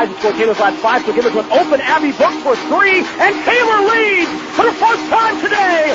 tries to score Taylor's last 5, so give it to an open Abby Brooks for 3, and Taylor leads for the first time today.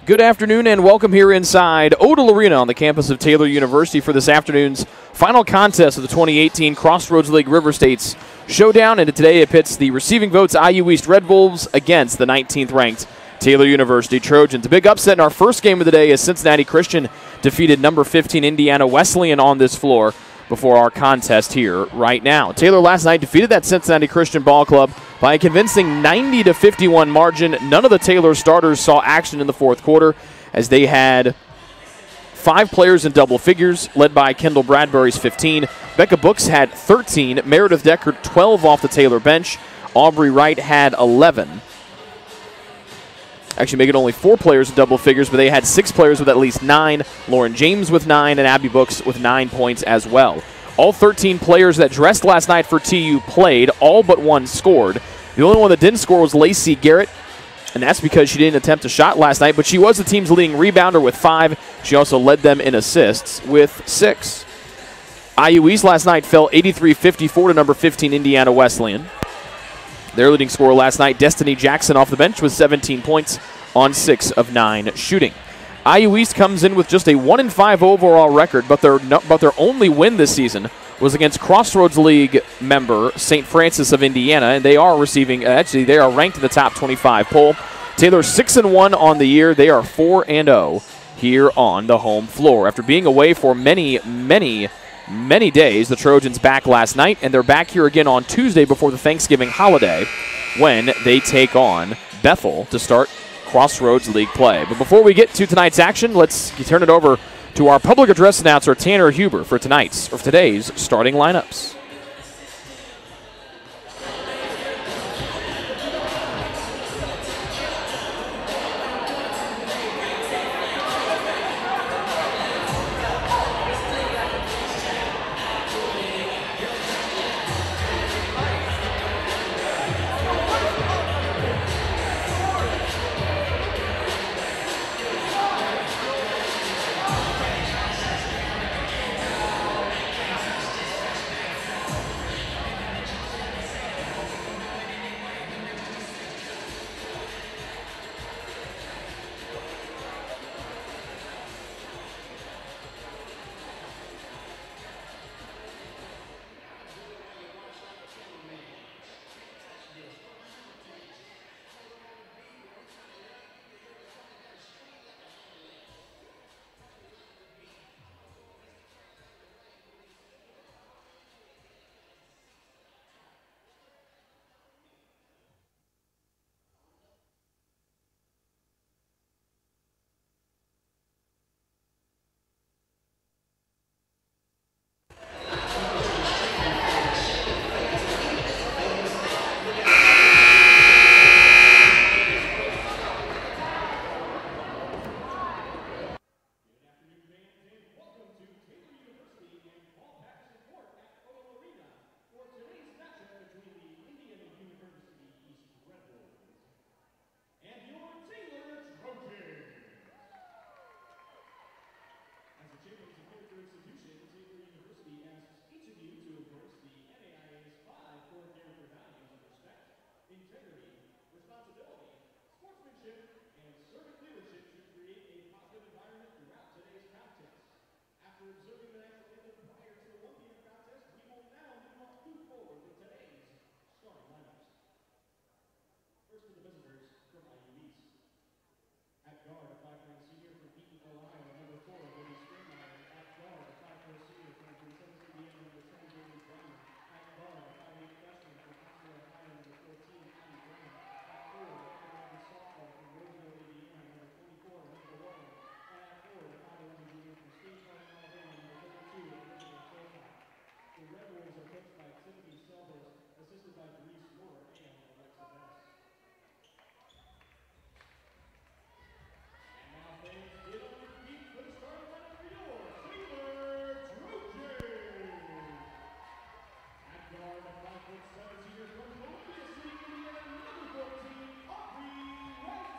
Good afternoon and welcome here inside Odell Arena on the campus of Taylor University for this afternoon's final contest of the 2018 Crossroads League River States Showdown. And today it pits the receiving votes IU East Red Wolves against the 19th ranked Taylor University Trojans. A big upset in our first game of the day as Cincinnati Christian defeated number 15 Indiana Wesleyan on this floor before our contest here right now. Taylor last night defeated that Cincinnati Christian ball club by a convincing 90-51 margin. None of the Taylor starters saw action in the fourth quarter as they had 5 players in double figures, led by Kendall Bradbury's 15. Becca Books had 13. Meredith Deckert 12 off the Taylor bench. Aubrey Wright had 11. Actually making only 4 players in double figures, but they had 6 players with at least 9. Lauren James with 9 and Abby Books with 9 points as well. All 13 players that dressed last night for TU played. All but one scored. The only one that didn't score was Lacey Garrett, and that's because she didn't attempt a shot last night, but she was the team's leading rebounder with 5. She also led them in assists with 6. IU East last night fell 83-54 to number 15 Indiana Wesleyan. Their leading scorer last night, Destiny Jackson, off the bench with 17 points on 6 of 9 shooting. IU East comes in with just a 1-5 overall record, but their only win this season was against Crossroads League member St. Francis of Indiana, and they are receiving, they are ranked in the top 25 poll. Taylor 6-1 on the year. They are 4-0 here on the home floor. After being away for many days, the Trojans back last night, and they're back here again on Tuesday before the Thanksgiving holiday when they take on Bethel to start Crossroads League play. But before we get to tonight's action, let's turn it over to our public address announcer, Tanner Huber, for today's starting lineups. sportsmanship and servant leadership should create a positive environment throughout today's contest. After observing the national anthem prior to the 1 p.m. contest, we will now move forward with today's starting lineups. First for the visitors from IU East. At guard, a 5'9" senior from Eaton, Ohio, number 4, Billy Springmeyer. At guard, a 5'4" senior from Princeton, Indiana, number 10, Jamie Brown. At guard, a 5'8" freshman from Oxford, Ohio, number 14, Abby Brown. At forward, a 5'11" sophomore from Roseville, Indiana, number 44, Linda Warren. And at forward, a 5'11" junior from State Farm, Alabama, number 52, Elizabeth Philpott. The Red Wolves are coached by Tiffany Selvers, assisted by Denise Moore and Alexa Best. And now fans, get on your feet for the starting lineup for your Taylor Trojans. At guard, a 5'7" senior from Columbia City, Indiana, number 14, Aubrey White.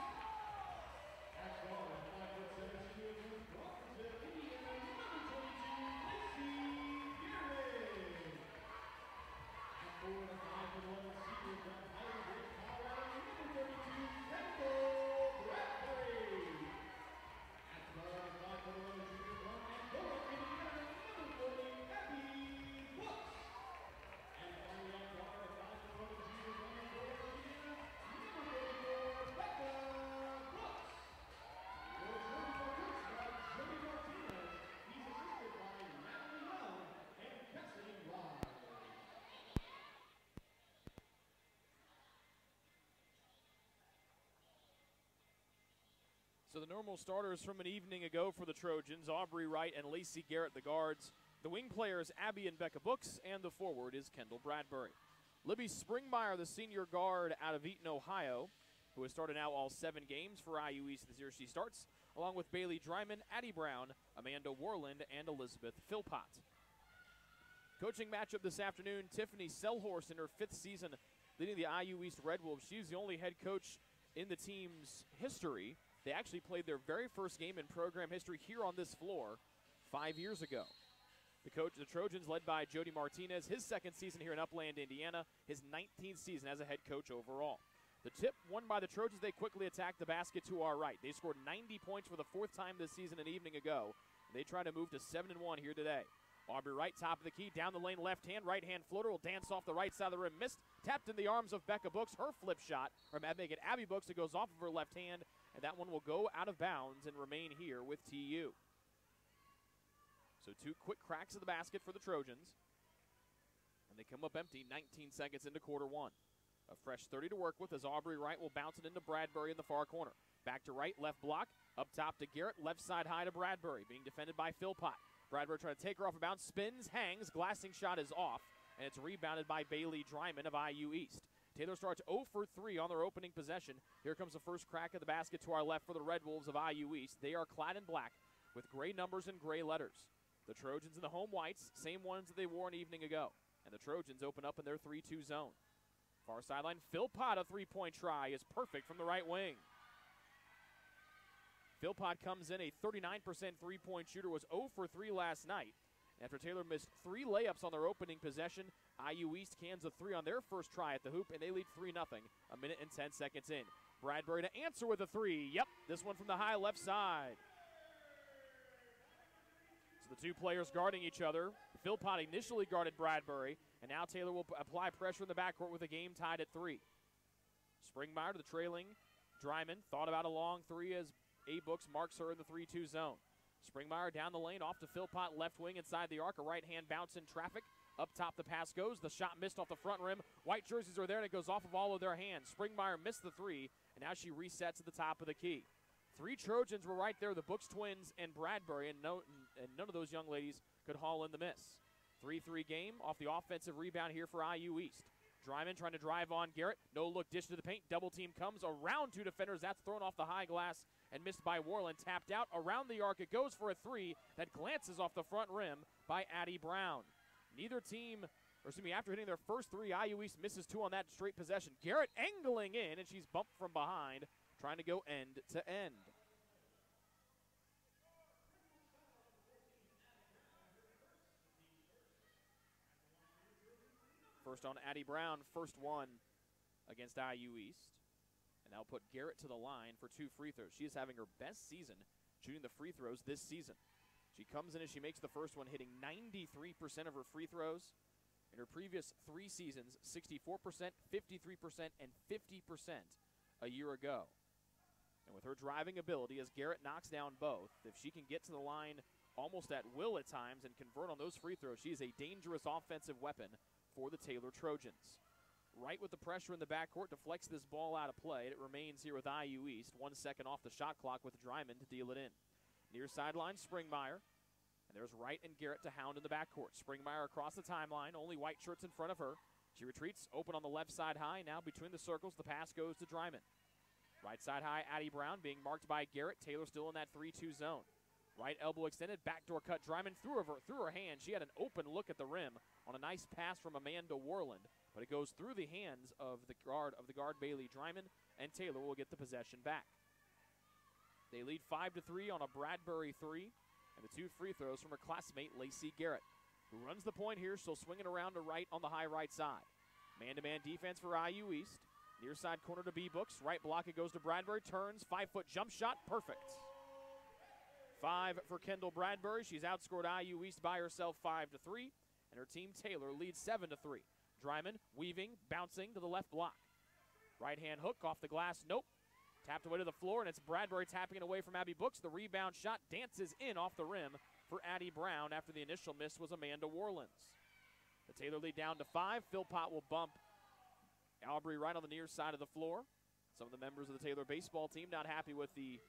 At guard, a 5'7" senior from Crawfordsville, Indiana, number 22, Lacey Garrett. At forward, a 5'11" senior from Highland Ridge, Colorado, number 32, Kendall Bradbury. At guard, a 5'11" junior from Angora, Indiana, number 40, Abby Books. And finally at guard, a 5'11" junior from Angora, Indiana, number 34, Becca Brooks. Your Trojans are coached by Jody Martinez. He's assisted by Natalie Young and Cassidy Rye. So the normal starters from an evening ago for the Trojans, Aubrey Wright and Lacey Garrett, the guards. The wing players, Abby and Becca Books, and the forward is Kendall Bradbury. Libby Springmeyer, the senior guard out of Eaton, Ohio, who has started now all 7 games for IU East this year she starts, along with Bailey Dryman, Addie Brown, Amanda Warland, and Elizabeth Philpott. Coaching matchup this afternoon, Tiffany Selhorst in her 5th season leading the IU East Red Wolves. She's the only head coach in the team's history. They actually played their very first game in program history here on this floor 5 years ago. The Trojans, led by Jody Martinez, his 2nd season here in Upland, Indiana, his 19th season as a head coach overall. The tip won by the Trojans. They quickly attacked the basket to our right. They scored 90 points for the 4th time this season an evening ago. They try to move to 7-1 here today. Aubrey Wright, top of the key, down the lane, left hand, right hand floater will dance off the right side of the rim, missed, tapped in the arms of Becca Books, her flip shot, or make it Abby Books, it goes off of her left hand, and that one will go out of bounds and remain here with TU. So 2 quick cracks of the basket for the Trojans, and they come up empty 19 seconds into quarter 1. A fresh 30 to work with as Aubrey Wright will bounce it into Bradbury in the far corner. Back to Wright, left block, up top to Garrett, left side high to Bradbury, being defended by Philpott. Bradbury trying to take her off a bounce, spins, hangs, glassing shot is off, and it's rebounded by Bailey Dryman of IU East. Taylor starts 0 for 3 on their opening possession. Here comes the first crack of the basket to our left for the Red Wolves of IU East. They are clad in black with gray numbers and gray letters. The Trojans in the home whites, same ones that they wore an evening ago. And the Trojans open up in their 3-2 zone. Far sideline, Philpott, a 3-point try is perfect from the right wing. Philpott comes in a 39% 3-point shooter, was 0 for 3 last night. After Taylor missed 3 layups on their opening possession, IU East cans a 3 on their first try at the hoop, and they lead 3-0, a minute and 10 seconds in. Bradbury to answer with a 3. Yep, this one from the high left side. So the 2 players guarding each other. Philpott initially guarded Bradbury, and now Taylor will apply pressure in the backcourt with the game tied at 3. Springmeyer to the trailing Dryman. Thought about a long 3 as A. Books marks her in the 3-2 zone. Springmeyer down the lane, off to Philpott, left wing inside the arc. A right-hand bounce in traffic. Up top the pass goes. The shot missed off the front rim. White jerseys are there, and it goes off of all of their hands. Springmeyer missed the 3, and now she resets at the top of the key. 3 Trojans were right there, the Books twins and Bradbury, and none of those young ladies could haul in the miss. 3-3 game off the offensive rebound here for IU East. Dryman trying to drive on Garrett. No look dish to the paint. Double team comes around 2 defenders. That's thrown off the high glass and missed by Warland. Tapped out around the arc. It goes for a 3 that glances off the front rim by Addie Brown. Neither team, after hitting their first 3, IU East misses 2 on that straight possession. Garrett angling in, and she's bumped from behind, trying to go end to end. First on Addie Brown, first one against IU East. And that'll put Garrett to the line for 2 free throws. She is having her best season shooting the free throws this season. She comes in as she makes the first one, hitting 93% of her free throws. In her previous 3 seasons, 64%, 53%, and 50% a year ago. And with her driving ability, as Garrett knocks down both, if she can get to the line almost at will at times and convert on those free throws, she is a dangerous offensive weapon for the Taylor Trojans. Right with the pressure in the backcourt, deflects this ball out of play. It remains here with IU East. 1 second off the shot clock with Dryman to deal it in. Near sideline, Springmeyer. And there's Wright and Garrett to hound in the backcourt. Springmeyer across the timeline, only white shirts in front of her. She retreats, open on the left side high. Now between the circles, the pass goes to Dryman. Right side high, Addie Brown being marked by Garrett. Taylor still in that 3-2 zone. Right elbow extended, backdoor cut. Dryman through her hand. She had an open look at the rim on a nice pass from Amanda Warland, but it goes through the hands of the guard Bailey Dryman, and Taylor will get the possession back. They lead 5-3 on a Bradbury 3, and the 2 free throws from her classmate Lacey Garrett, who runs the point here. She'll swing it around to right on the high right side. Man-to-man defense for IU East. Near side corner to B-Books. Right block, it goes to Bradbury. Turns, 5-foot jump shot, perfect. 5 for Kendall Bradbury. She's outscored IU East by herself 5-3, and her team Taylor leads 7-3. Dryman weaving, bouncing to the left block. Right hand hook off the glass, nope. Tapped away to the floor, and it's Bradbury tapping it away from Abby Books. The rebound shot dances in off the rim for Addie Brown after the initial miss was Amanda Warlands. The Taylor lead down to 5. Philpott will bump Aubrey right on the near side of the floor. Some of the members of the Taylor baseball team not happy with the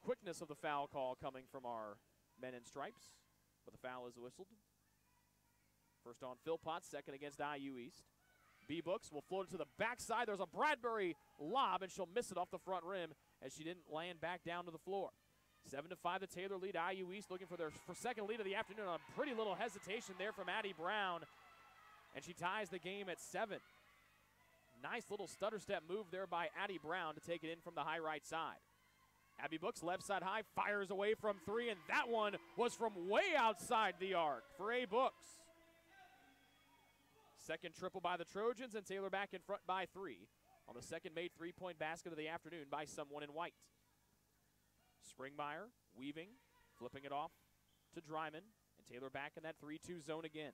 quickness of the foul call coming from our men in stripes, but the foul is whistled. First on Philpott, second against IU East. B-Books will float it to the backside. There's a Bradbury lob, and she'll miss it off the front rim as she didn't land back down to the floor. 7-5, the Taylor lead. IU East looking for their second lead of the afternoon. A pretty little hesitation there from Addie Brown, and she ties the game at 7. Nice little stutter step move there by Addie Brown to take it in from the high right side. Abby Books, left side high, fires away from 3, and that one was from way outside the arc for A. Books. Second triple by the Trojans, and Taylor back in front by 3 on the second made three-point basket of the afternoon by someone in white. Springmeyer weaving, flipping it off to Dryman, and Taylor back in that 3-2 zone again.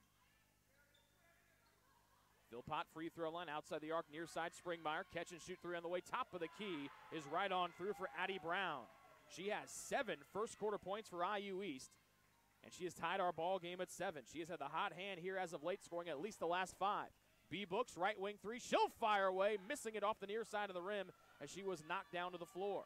Philpott free throw line outside the arc, near side. Springmeyer catch and shoot 3 on the way. Top of the key is right on through for Addie Brown. She has 7 first quarter points for IU East, and she has tied our ball game at 7. She has had the hot hand here as of late, scoring at least the last 5. B-Books, right wing 3. She'll fire away, missing it off the near side of the rim as she was knocked down to the floor.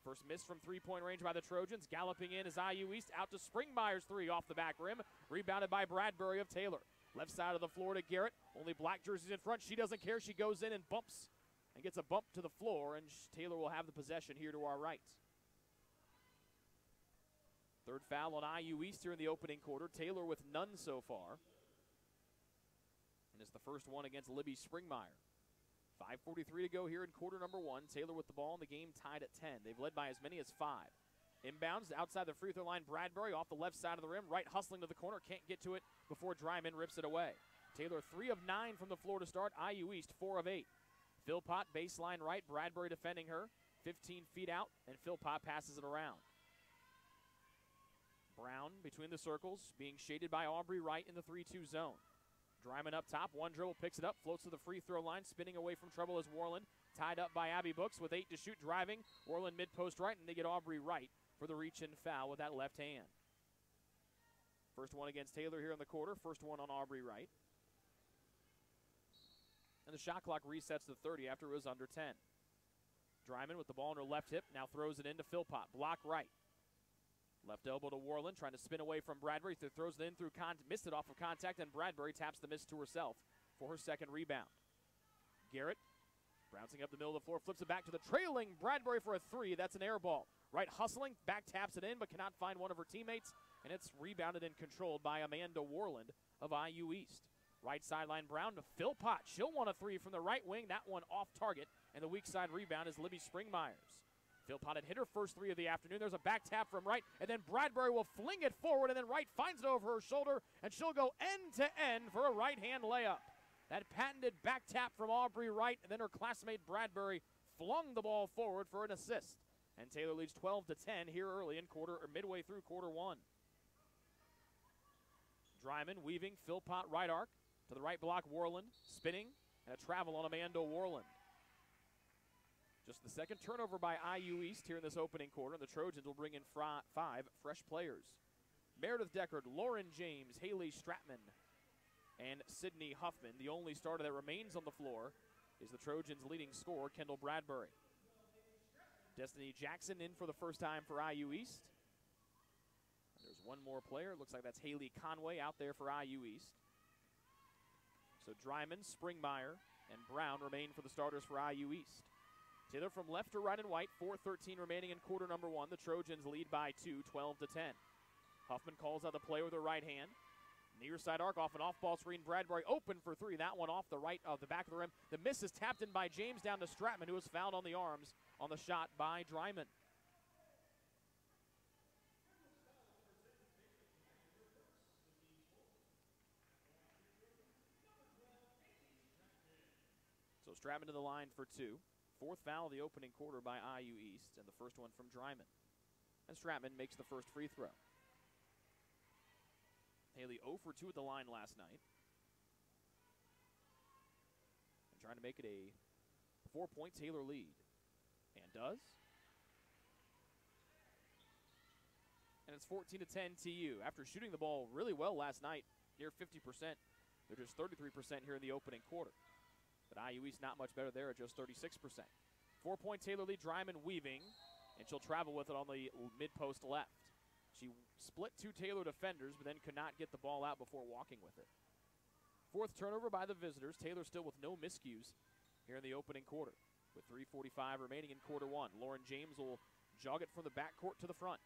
First miss from three-point range by the Trojans. Galloping in is IU East, out to Springmeyer's 3 off the back rim. Rebounded by Bradbury of Taylor. Left side of the floor to Garrett. Only black jerseys in front. She doesn't care. She goes in and bumps and gets a bump to the floor, and Taylor will have the possession here to our right. Third foul on IU East here in the opening quarter. Taylor with none so far. And it's the first one against Libby Springmeyer. 5:43 to go here in quarter number 1. Taylor with the ball and the game tied at 10. They've led by as many as 5. Inbounds outside the free throw line. Bradbury off the left side of the rim. Right hustling to the corner. Can't get to it before Dryman rips it away. Taylor 3 of 9 from the floor to start. IU East 4 of 8. Philpott baseline right. Bradbury defending her. 15 feet out, and Philpott passes it around. Brown between the circles, being shaded by Aubrey Wright in the 3-2 zone. Dryman up top, one dribble, picks it up, floats to the free throw line, spinning away from trouble is Warland. Tied up by Abby Books with 8 to shoot, driving. Warland mid-post right, and they get Aubrey Wright for the reach-in foul with that left hand. First one against Taylor here in the quarter, first one on Aubrey Wright. And the shot clock resets to 30 after it was under 10. Dryman with the ball on her left hip, now throws it into Philpott. Block right. Left elbow to Warland, trying to spin away from Bradbury. Throws it in through missed it off of contact, and Bradbury taps the miss to herself for her second rebound. Garrett, bouncing up the middle of the floor, flips it back to the trailing Bradbury for a 3. That's an air ball. Right hustling, back taps it in, but cannot find one of her teammates, and it's rebounded and controlled by Amanda Warland of IU East. Right sideline Brown to Philpott. She'll want a 3 from the right wing. That one off target, and the weak side rebound is Libby Springmeyer's. Philpott had hit her first 3 of the afternoon. There's a back tap from Wright, and then Bradbury will fling it forward, and then Wright finds it over her shoulder, and she'll go end-to-end for a right-hand layup. That patented back tap from Aubrey Wright, and then her classmate Bradbury flung the ball forward for an assist. And Taylor leads 12-10 here early in midway through quarter one. Dryman weaving, Philpott right arc to the right block, Warland spinning, and a travel on Amanda Warland. Just the second turnover by IU East here in this opening quarter, and the Trojans will bring in 5 fresh players. Meredith Deckard, Lauren James, Haley Stratman, and Sydney Huffman. The only starter that remains on the floor is the Trojans' leading scorer, Kendall Bradbury. Destiny Jackson in for the first time for IU East. There's one more player. It looks like that's Haley Conway out there for IU East. So Dryman, Springmeyer, and Brown remain for the starters for IU East. Taylor from left to right and white, 4:13 remaining in quarter number one. The Trojans lead by 2, 12-10. Huffman calls out the play with her right hand. Near side arc off an off-ball screen. Bradbury open for 3. That one off the right of the back of the rim. The miss is tapped in by James down to Stratman, who was fouled on the arms on the shot by Dryman. So Stratman to the line for 2. 4th foul of the opening quarter by IU East, and the first one from Dryman. And Stratman makes the first free throw. Haley 0 for 2 at the line last night. And trying to make it a 4-point Taylor lead. And does. And it's 14-10 TU. After shooting the ball really well last night, near 50%, they're just 33% here in the opening quarter. But IU East not much better there at just 36%. 4-point Taylor lead, Dryman weaving, and she'll travel with it on the mid-post left. She split 2 Taylor defenders, but then could not get the ball out before walking with it. 4th turnover by the visitors. Taylor still with no miscues here in the opening quarter. With 3:45 remaining in quarter one. Lauren James will jog it from the backcourt to the front.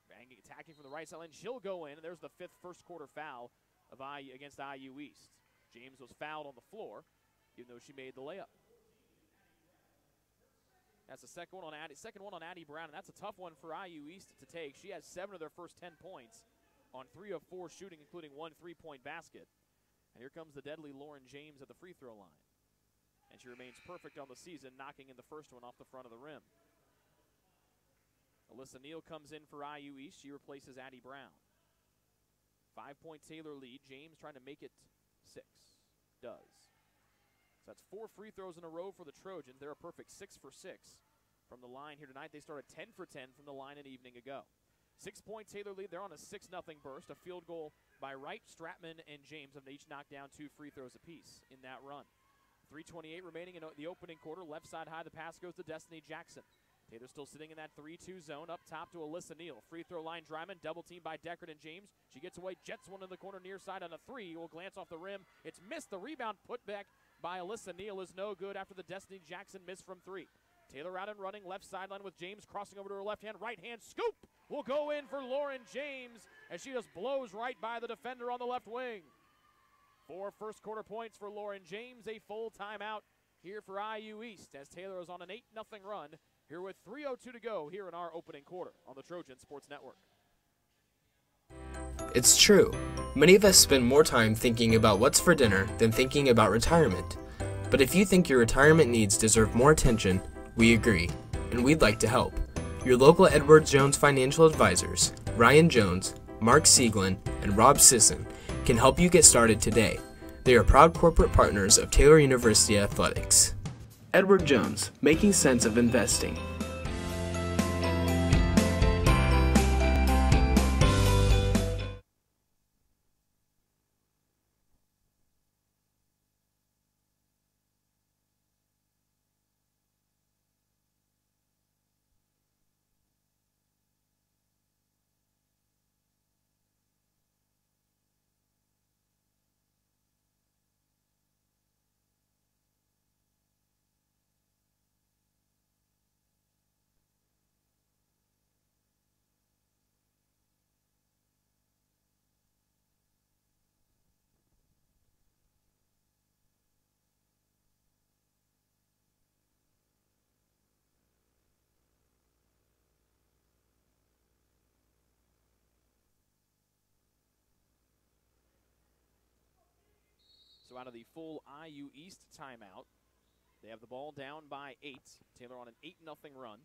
Banging, attacking from the right side lane. She'll go in, and there's the 5th first quarter foul of against IU East. James was fouled on the floor, even though she made the layup. That's the second one on Addie Brown, and that's a tough one for IU East to take. She has 7 of their first 10 points on 3 of 4 shooting, including 1 3-point basket. And here comes the deadly Lauren James at the free throw line. And she remains perfect on the season, knocking in the first one off the front of the rim. Alyssa Neal comes in for IU East. She replaces Addie Brown. 5-point Taylor lead. James trying to make it 6. Does. So that's 4 free throws in a row for the Trojans. They're a perfect 6 for 6 from the line here tonight. They started 10 for 10 from the line an evening ago. 6-point Taylor lead. They're on a 6-0 burst. A field goal by Wright, Stratman, and James have each knocked down 2 free throws apiece in that run. 3:28 remaining in the opening quarter. Left side high, the pass goes to Destiny Jackson. Taylor still sitting in that 3-2 zone. Up top to Alyssa Neal. Free throw line, Dryman. Double team by Deckard and James. She gets away, jets one in the corner near side on a 3. Will glance off the rim. It's missed. The rebound put back by Alyssa Neal is no good after the Destiny Jackson miss from 3. Taylor out and running, left sideline with James crossing over to her left hand. Right hand scoop will go in for Lauren James as she just blows right by the defender on the left wing. 4 first quarter points for Lauren James. A full timeout here for IU East as Taylor is on an 8-0 run here with 3:02 to go here in our opening quarter on the Trojan Sports Network. It's true. Many of us spend more time thinking about what's for dinner than thinking about retirement. But if you think your retirement needs deserve more attention, we agree, and we'd like to help. Your local Edward Jones financial advisors, Ryan Jones, Mark Sieglin, and Rob Sisson, can help you get started today. They are proud corporate partners of Taylor University Athletics. Edward Jones, making sense of investing. So out of the full IU East timeout, They have the ball down by 8. Taylor on an 8-0 run.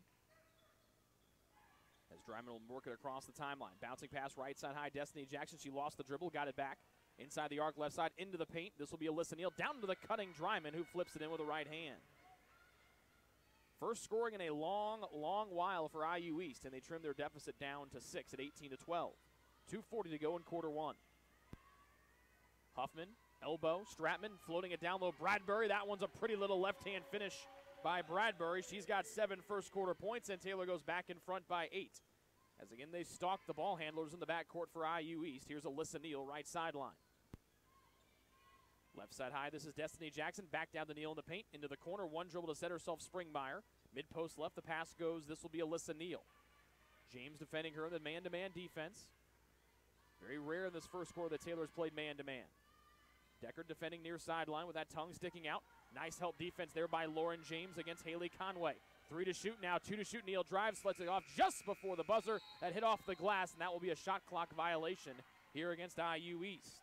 As Dryman will work it across the timeline. Bouncing pass right side high. Destiny Jackson. She lost the dribble. Got it back. Inside the arc left side into the paint. This will be Alyssa Neal down to the cutting Dryman, who flips it in with a right hand. First scoring in a long, long while for IU East, and they trim their deficit down to 6 at 18-12. 2:40 to go in quarter one. Huffman, elbow, Stratman floating it down low. Bradbury, that one's a pretty little left-hand finish by Bradbury. She's got 7 first quarter points, and Taylor goes back in front by 8. As again, they stalk the ball handlers in the backcourt for IU East. Here's Alyssa Neal, right sideline. Left side high, this is Destiny Jackson. Back down to Neal in the paint, into the corner. One dribble to set herself, Springmeyer. Mid-post left, the pass goes. This will be Alyssa Neal. James defending her in the man-to-man defense. Very rare in this first quarter that Taylor's played man-to-man. Deckard defending near sideline with that tongue sticking out. Nice help defense there by Lauren James against Haley Conway. 3 to shoot now, 2 to shoot. Neal drives, lets it off just before the buzzer. That hit off the glass, and that will be a shot clock violation here against IU East.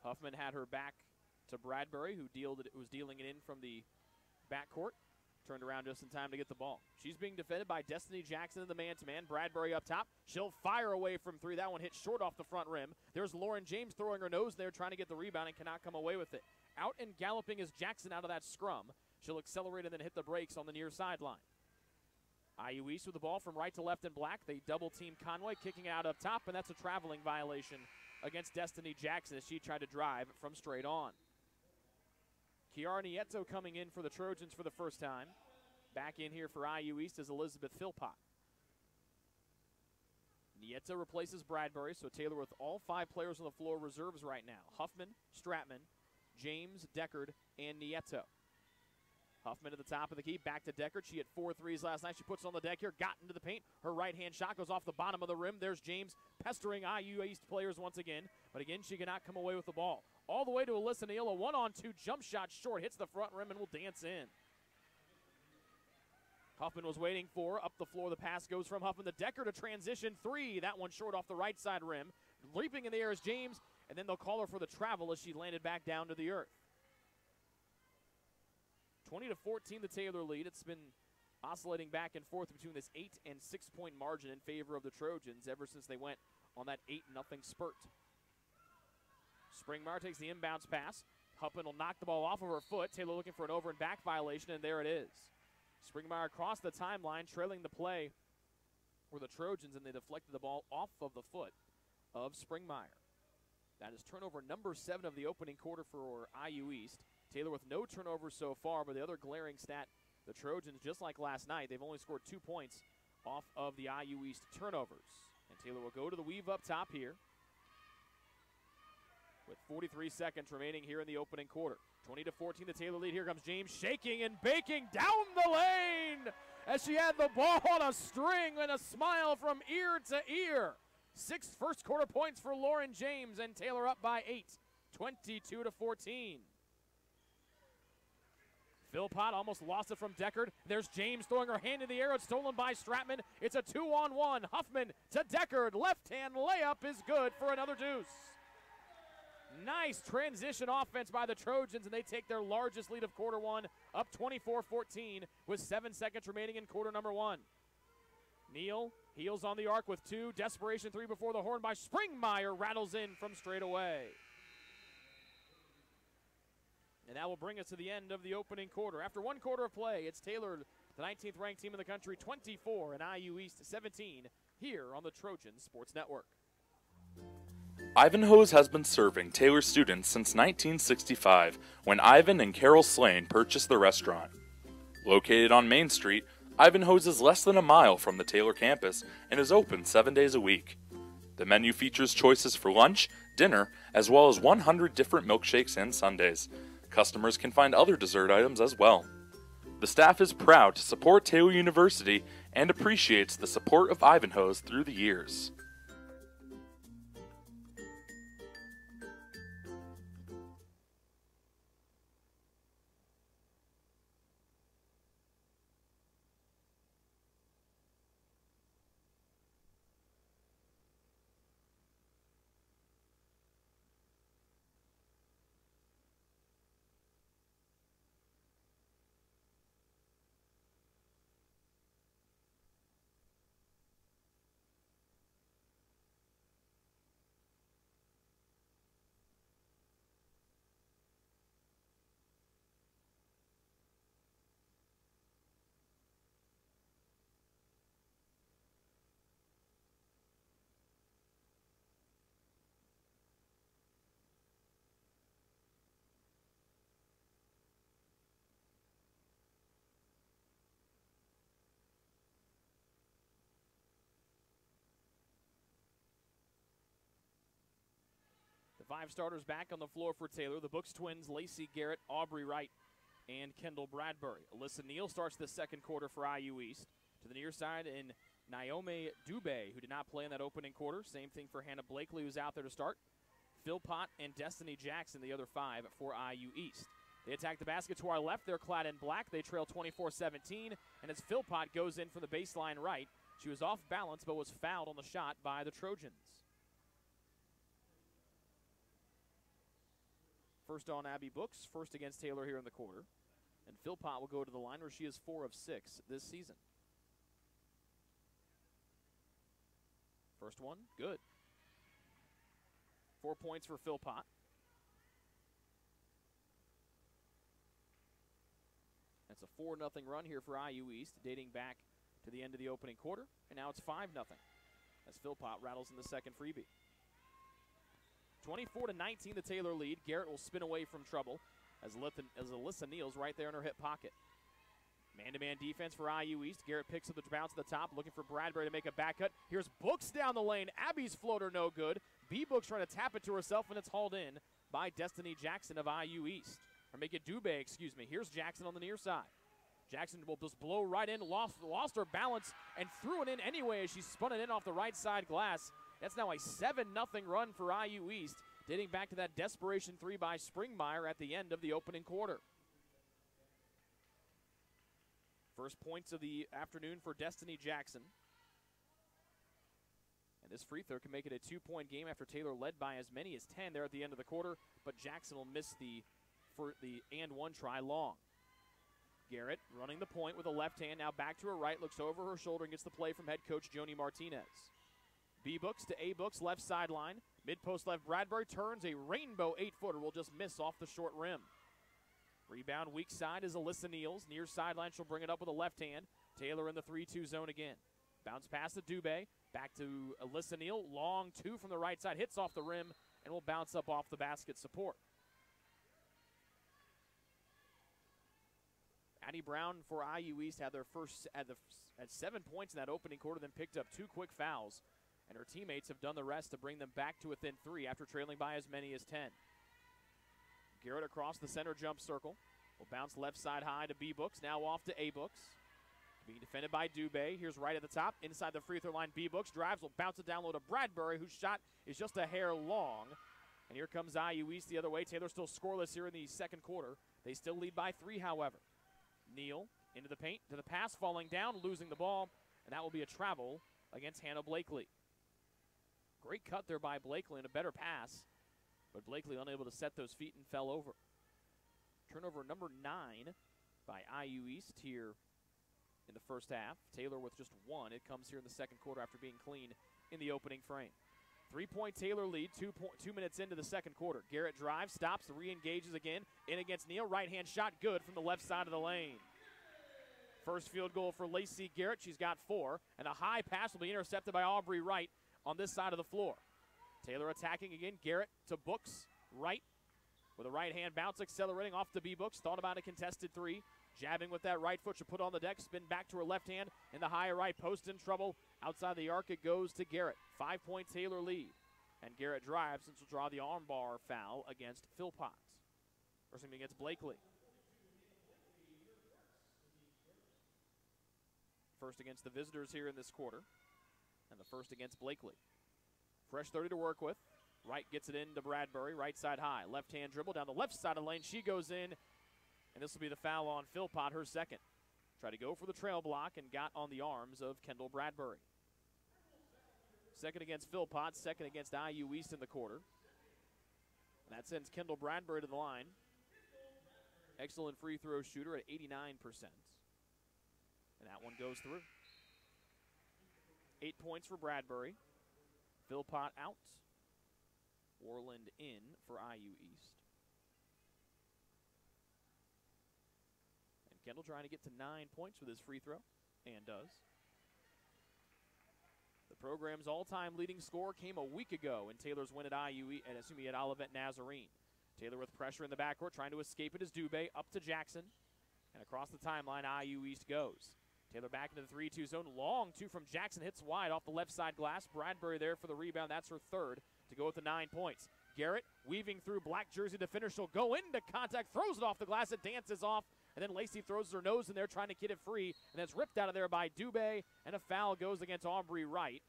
Huffman had her back to Bradbury, who was dealing it in from the backcourt. Turned around just in time to get the ball. She's being defended by Destiny Jackson in the man-to-man. Bradbury up top. She'll fire away from 3. That one hit short off the front rim. There's Lauren James throwing her nose there, trying to get the rebound and cannot come away with it. Out and galloping is Jackson out of that scrum. She'll accelerate and then hit the brakes on the near sideline. IU East with the ball from right to left in black. They double-team Conway, kicking it out up top, and that's a traveling violation against Destiny Jackson as she tried to drive from straight on. Kiara Nieto coming in for the Trojans for the first time. Back in here for IU East is Elizabeth Philpott. Nieto replaces Bradbury, so Taylor with all 5 players on the floor reserves right now. Huffman, Stratman, James, Deckard, and Nieto. Huffman at the top of the key, back to Deckard. She hit 4 threes last night. She puts it on the deck here, got into the paint. Her right-hand shot goes off the bottom of the rim. There's James pestering IU East players once again. But again, she cannot come away with the ball. All the way to Alyssa Neal, a 1-on-2 jump shot short. Hits the front rim and will dance in. Huffman was waiting for. Up the floor, the pass goes from Huffman to Deckard. A transition 3. That one short off the right side rim. Leaping in the air is James, and then they'll call her for the travel as she landed back down to the earth. 20-14 the Taylor lead. It's been oscillating back and forth between this 8- and 6-point margin in favor of the Trojans ever since they went on that 8-0 spurt. Springmeyer takes the inbounds pass. Huffman will knock the ball off of her foot. Taylor looking for an over and back violation, and there it is. Springmeyer across the timeline, trailing the play for the Trojans, and they deflected the ball off of the foot of Springmeyer. That is turnover number 7 of the opening quarter for IU East. Taylor with no turnovers so far, but the other glaring stat, the Trojans, just like last night, they've only scored 2 points off of the IU East turnovers. And Taylor will go to the weave up top here with 43 seconds remaining here in the opening quarter. 20-14 the Taylor lead. Here comes James shaking and baking down the lane as she had the ball on a string and a smile from ear to ear. 6 first quarter points for Lauren James, and Taylor up by 8, 22-14. Philpott almost lost it from Deckard. There's James throwing her hand in the air. It's stolen by Stratman. It's a 2-on-1. Huffman to Deckard. Left-hand layup is good for another deuce. Nice transition offense by the Trojans, and they take their largest lead of quarter one, up 24-14 with 7 seconds remaining in quarter number 1. Neal heels on the arc with 2. Desperation 3 before the horn by Springmeyer. Rattles in from straight away. And that will bring us to the end of the opening quarter. After 1 quarter of play, it's Taylor, the 19th ranked team in the country, 24, and IU East 17 here on the Trojan Sports Network. Ivanhoe's has been serving Taylor students since 1965, when Ivan and Carol Slane purchased the restaurant. Located on Main Street, Ivanhoe's is less than a mile from the Taylor campus and is open 7 days a week. The menu features choices for lunch, dinner, as well as 100 different milkshakes and sundaes. Customers can find other dessert items as well. The staff is proud to support Taylor University and appreciates the support of Ivanhoe's through the years. The 5 starters back on the floor for Taylor. The Books twins, Lacey Garrett, Aubrey Wright, and Kendall Bradbury. Alyssa Neal starts the second quarter for IU East. To the near side in Naomi Dubé, who did not play in that opening quarter. Same thing for Hannah Blakely, who's out there to start. Philpott and Destiny Jackson, the other 5 for IU East. They attack the basket to our left. They're clad in black. They trail 24-17. And as Philpott goes in from the baseline right, she was off balance but was fouled on the shot by the Trojans. First on Abby Books, first against Taylor here in the quarter. And Philpott will go to the line where she is 4 of 6 this season. First one, good. 4 points for Philpott. That's a 4-0 run here for IU East, dating back to the end of the opening quarter. And now it's 5-0 as Philpott rattles in the second freebie. 24-19, the Taylor lead. Garrett will spin away from trouble as Alyssa Neal's right there in her hip pocket. Man-to-man defense for IU East. Garrett picks up the bounce at the top, looking for Bradbury to make a back cut. Here's Books down the lane. Abby's floater no good. B-Books trying to tap it to herself, and it's hauled in by Destiny Jackson of IU East. Or make it Dubé, excuse me. Here's Jackson on the near side. Jackson will just blow right in, lost her balance, and threw it in anyway as she spun it in off the right side glass. That's now a 7-0 run for IU East, dating back to that desperation 3 by Springmeyer at the end of the opening quarter. First points of the afternoon for Destiny Jackson. And this free throw can make it a 2-point game after Taylor led by as many as 10 there at the end of the quarter, but Jackson will miss the and one try long. Garrett running the point with a left hand, now back to her right, looks over her shoulder and gets the play from head coach Joni Martinez. B-Books to A-Books, left sideline. Mid-post left, Bradbury turns a rainbow 8-footer, will just miss off the short rim. Rebound weak side is Alyssa Neal's. Near sideline, she'll bring it up with a left hand. Taylor in the 3-2 zone again. Bounce pass to Dubé. Back to Alyssa Neal. Long 2 from the right side. Hits off the rim and will bounce up off the basket support. Addie Brown for IU East had 7 points in that opening quarter, then picked up 2 quick fouls. And her teammates have done the rest to bring them back to within 3 after trailing by as many as 10. Garrett across the center jump circle. Will bounce left side high to B-Books. Now off to A-Books. Being defended by Dubé. Here's right at the top. Inside the free throw line, B-Books drives. Will bounce it down low to Bradbury, whose shot is just a hair long. And here comes IU East the other way. Taylor still scoreless here in the second quarter. They still lead by 3, however. Neal into the paint, to the pass, falling down, losing the ball. And that will be a travel against Hannah Blakely. Great cut there by Blakely and a better pass. But Blakely unable to set those feet and fell over. Turnover number 9 by IU East here in the first half. Taylor with just 1. It comes here in the second quarter after being clean in the opening frame. 3-point Taylor lead, 2 minutes into the second quarter. Garrett drives, stops, re-engages again. In against Neal. Right-hand shot good from the left side of the lane. First field goal for Lacey Garrett. She's got 4. And a high pass will be intercepted by Aubrey Wright on this side of the floor. Taylor attacking again. Garrett to Books. Right with a right-hand bounce, accelerating off to B-Books. Thought about a contested 3. Jabbing with that right foot. She'll put on the deck. Spin back to her left hand. In the high right post in trouble. Outside the arc it goes to Garrett. 5-point Taylor lead. And Garrett drives and she'll draw the armbar foul against Philpott. Or something against Blakely. First against the visitors here in this quarter. And the first against Blakely. Fresh 30 to work with. Wright gets it in to Bradbury. Right side high. Left hand dribble down the left side of the lane. She goes in. And this will be the foul on Philpott, her second. Tried to go for the trail block and got on the arms of Kendall Bradbury. Second against Philpott, second against IU East in the quarter. And that sends Kendall Bradbury to the line. Excellent free throw shooter at 89%. And that one goes through. 8 points for Bradbury. Philpott out. Orland in for IU East. And Kendall trying to get to 9 points with his free throw, and does. The program's all-time leading scorer came a week ago in Taylor's win at at Olivet Nazarene. Taylor with pressure in the backcourt, trying to escape it is Dubé, up to Jackson. And across the timeline, IU East goes. Taylor back into the 3-2 zone. Long 2 from Jackson, hits wide off the left side glass. Bradbury there for the rebound. That's her third to go with the 9 points. Garrett weaving through black jersey defender. She'll go into contact, throws it off the glass, it dances off, and then Lacey throws her nose in there trying to get it free, and that's ripped out of there by Dubé, and a foul goes against Aubrey Wright,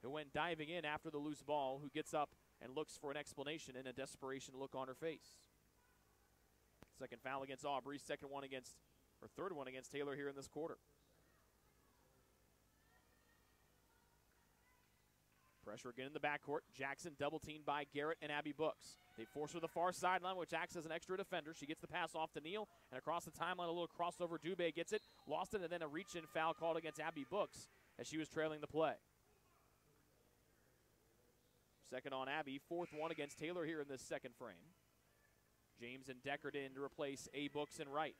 who went diving in after the loose ball, who gets up and looks for an explanation and a desperation look on her face. Second foul against Aubrey, third one against Taylor here in this quarter. Pressure again in the backcourt. Jackson double teamed by Garrett and Abby Books. They force her to the far sideline, which acts as an extra defender. She gets the pass off to Neal, and across the timeline, a little crossover. Dubé gets it, lost it, and then a reach-in foul called against Abby Books as she was trailing the play. Second on Abby, fourth one against Taylor here in this second frame. James and Deckard in to replace A. Books and Wright.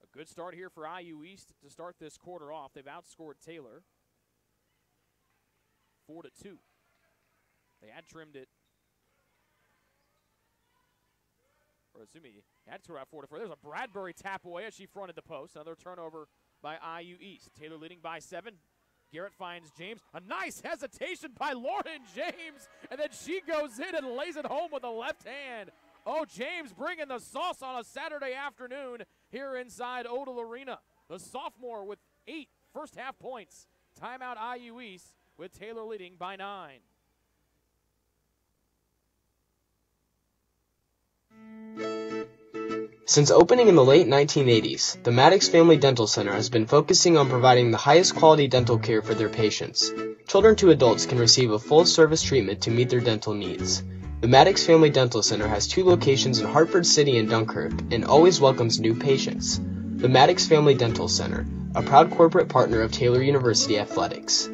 A good start here for IU East to start this quarter off. They've outscored Taylor 4-2. They had trimmed it, or excuse me, they had to about 4-4. There's a Bradbury tap away as she fronted the post. Another turnover by IU East. Taylor leading by 7. Garrett finds James. A nice hesitation by Lauren James, and then she goes in and lays it home with a left hand. Oh, James bringing the sauce on a Saturday afternoon here inside Odell Arena. The sophomore with 8 first-half points. Timeout IU East with Taylor leading by 9. Since opening in the late 1980s, the Maddox Family Dental Center has been focusing on providing the highest quality dental care for their patients. Children to adults can receive a full-service treatment to meet their dental needs. The Maddox Family Dental Center has 2 locations in Hartford City and Dunkirk and always welcomes new patients. The Maddox Family Dental Center, a proud corporate partner of Taylor University Athletics.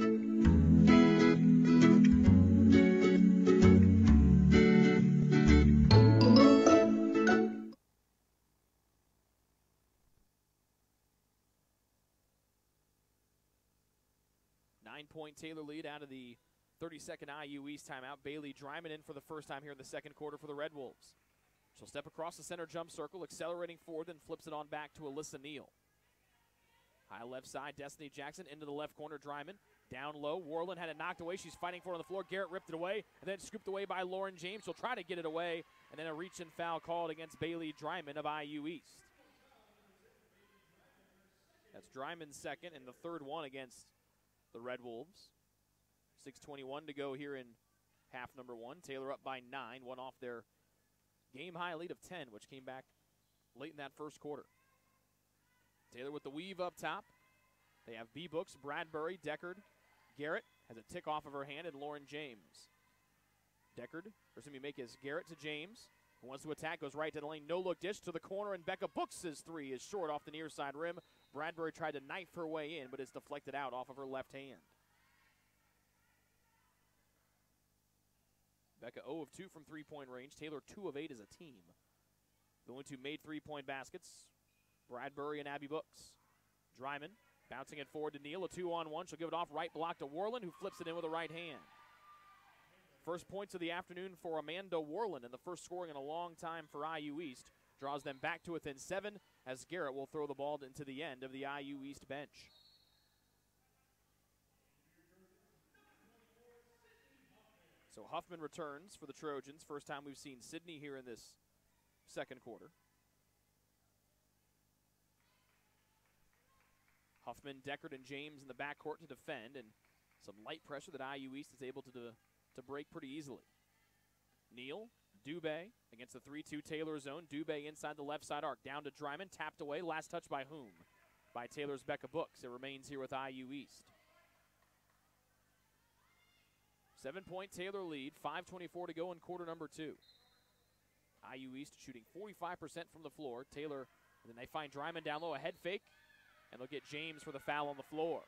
Nine-point Taylor lead out of the 32nd IU East timeout. Bailey Dryman in for the first time here in the second quarter for the Red Wolves. She'll step across the center jump circle, accelerating forward, then flips it on back to Alyssa Neal. High left side, Destiny Jackson into the left corner, Dryman. Down low, Warland had it knocked away. She's fighting for it on the floor. Garrett ripped it away, and then scooped away by Lauren James. She'll try to get it away, and then a reach-in foul called against Bailey Dryman of IU East. That's Dryman's second, and the third one against the Red Wolves. 6:21 to go here in half number 1. Taylor up by 9, one off their game-high lead of 10, which came back late in that first quarter. Taylor with the weave up top. They have B. Books, Bradbury, Deckard. Garrett has a tick off of her hand, and Lauren James. Deckard, or somebody make his Garrett to James. Who wants to attack, goes right to the lane. No-look dish to the corner, and Becca Books' 3 is short off the near side rim. Bradbury tried to knife her way in, but it's deflected out off of her left hand. Becca 0 of 2 from three-point range. Taylor 2 of 8 as a team. The only 2 made three-point baskets, Bradbury and Abby Books. Dryman bouncing it forward to Neal. A 2-on-1. She'll give it off right block to Warland, who flips it in with the right hand. First points of the afternoon for Amanda Warland, and the first scoring in a long time for IU East. Draws them back to within 7 as Garrett will throw the ball into the end of the IU East bench. So Huffman returns for the Trojans. First time we've seen Sydney here in this second quarter. Huffman, Deckard, and James in the backcourt to defend, and some light pressure that IU East is able to break pretty easily. Neal, Dubé against the 3-2 Taylor zone. Dubé inside the left side arc. Down to Dryman, tapped away. Last touch by whom? By Taylor's Becca Books. It remains here with IU East. 7-point Taylor lead, 5:24 to go in quarter number 2. IU East shooting 45% from the floor. Taylor, and then they find Dryman down low, a head fake, and they'll get James for the foul on the floor.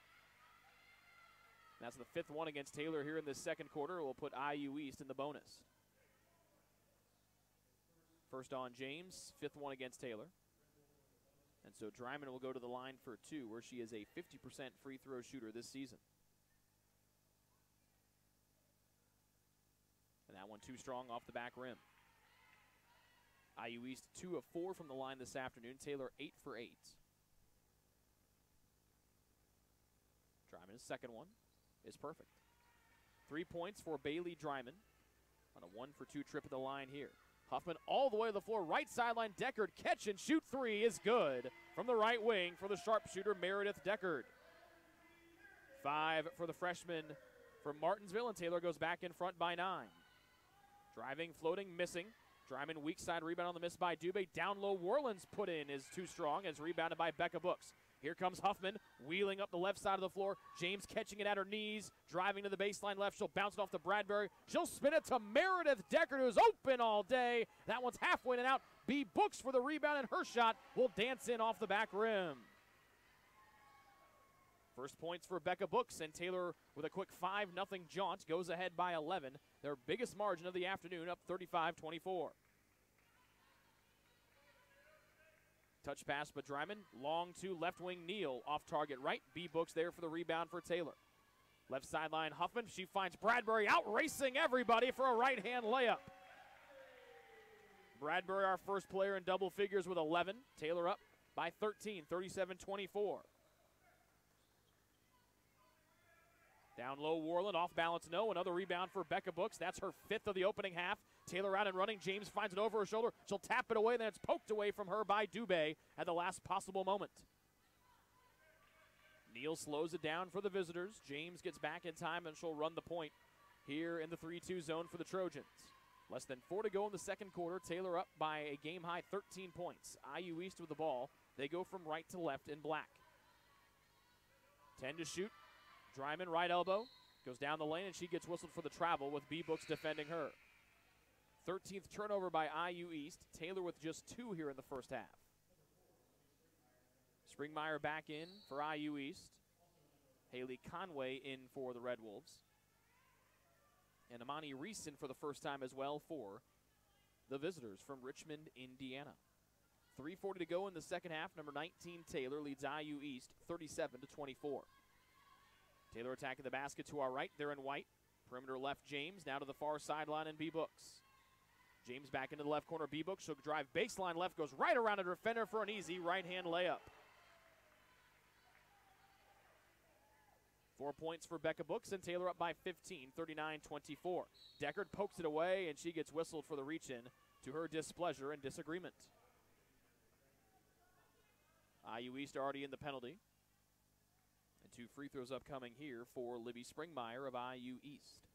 And that's the 5th one against Taylor here in this second quarter. We'll put IU East in the bonus. First on James, 5th one against Taylor. And so Dryman will go to the line for 2, where she is a 50% free throw shooter this season. And that one too strong off the back rim. IU East 2 of 4 from the line this afternoon. Taylor 8 for 8. Dryman's second one is perfect. 3 points for Bailey Dryman on a 1-for-2 trip at the line here. Huffman all the way to the floor, right sideline. Deckard, catch and shoot three is good from the right wing for the sharpshooter Meredith Deckard. 5 for the freshman from Martinsville, and Taylor goes back in front by 9. Driving, floating, missing. Dryman weak side rebound on the miss by Dubé. Down low, Warland's put in is too strong, as rebounded by Becca Books. Here comes Huffman, wheeling up the left side of the floor. James catching it at her knees, driving to the baseline left. She'll bounce it off to Bradbury. She'll spin it to Meredith Deckard, who's open all day. That one's halfway and out. B. Books for the rebound, and her shot will dance in off the back rim. First points for Becca Books, and Taylor with a quick 5-0 jaunt goes ahead by 11. Their biggest margin of the afternoon, up 35-24. Touch pass, but Dryman, long to left wing Neal, off target right. B. Books there for the rebound for Taylor. Left sideline Huffman, she finds Bradbury out racing everybody for a right-hand layup. Bradbury, our first player in double figures with 11. Taylor up by 13, 37-24. Down low, Warland, off balance, no. Another rebound for Becca Books. That's her 5th of the opening half. Taylor out and running. James finds it over her shoulder. She'll tap it away, then it's poked away from her by Dubé at the last possible moment. Neal slows it down for the visitors. James gets back in time, and she'll run the point here in the 3-2 zone for the Trojans. Less than 4 to go in the second quarter. Taylor up by a game-high 13 points. IU East with the ball. They go from right to left in black. 10 to shoot. Dryman, right elbow, goes down the lane, and she gets whistled for the travel with B. Books defending her. 13th turnover by IU East. Taylor with just 2 here in the first half. Springmeyer back in for IU East. Haley Conway in for the Red Wolves. And Amani Reeson for the first time as well for the visitors from Richmond, Indiana. 3:40 to go in the second half. Number 19, Taylor, leads IU East 37-24. Taylor attacking the basket to our right. They're in white. Perimeter left, James. Now to the far sideline, and B. Books. James back into the left corner. B. Books. She'll drive baseline left. Goes right around a defender for an easy right-hand layup. 4 points for Becca Books, and Taylor up by 15, 39-24. Deckard pokes it away, and she gets whistled for the reach-in to her displeasure and disagreement. IU East already in the penalty. And 2 free throws upcoming here for Libby Springmeyer of IU East.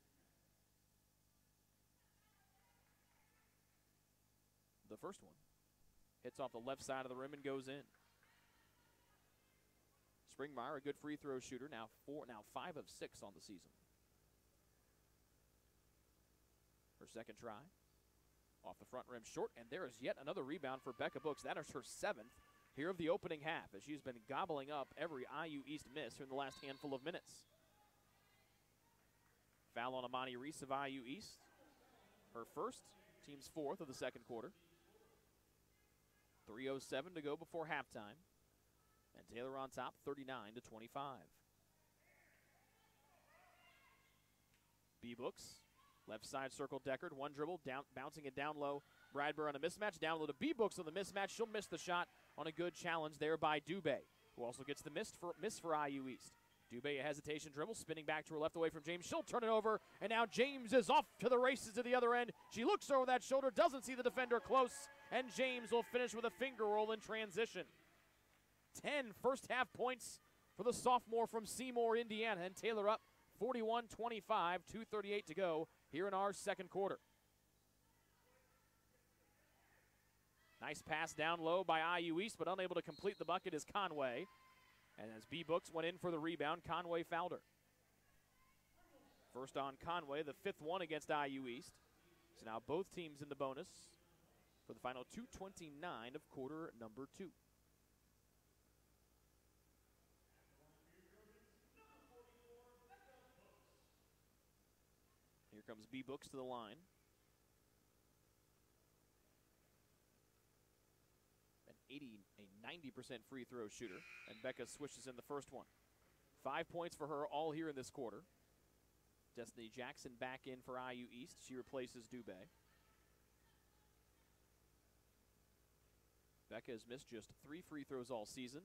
The first one hits off the left side of the rim and goes in. Springmeyer, a good free throw shooter, now 5 of 6 on the season. Her second try. Off the front rim short, and there is yet another rebound for Becca Books. That is her 7th. Here of the opening half, as she's been gobbling up every IU East miss here in the last handful of minutes. Foul on Amani Reese of IU East. Her first, team's 4th of the second quarter. 3:07 to go before halftime. And Taylor on top, 39-25. B. Books, left side circle Deckard, one dribble, down, bouncing it down low. Bradbury on a mismatch, down low to B. Books on the mismatch. She'll miss the shot on a good challenge there by Dubé, who also gets the miss for IU East. Dubé, a hesitation dribble, spinning back to her left away from James. She'll turn it over, and now James is off to the races to the other end. She looks over that shoulder, doesn't see the defender close, and James will finish with a finger roll in transition. 10 first half points for the sophomore from Seymour, Indiana, and Taylor up 41-25, 2:38 to go here in our second quarter. Nice pass down low by IU East, but unable to complete the bucket is Conway. And as B. Books went in for the rebound, Conway fouled her. First on Conway, the 5th one against IU East. So now both teams in the bonus for the final 2:29 of quarter number 2. Here comes B. Books to the line. A 90% free throw shooter, and Becca swishes in the first one. 5 points for her all here in this quarter. Destiny Jackson back in for IU East. She replaces Dubé. Becca has missed just 3 free throws all season,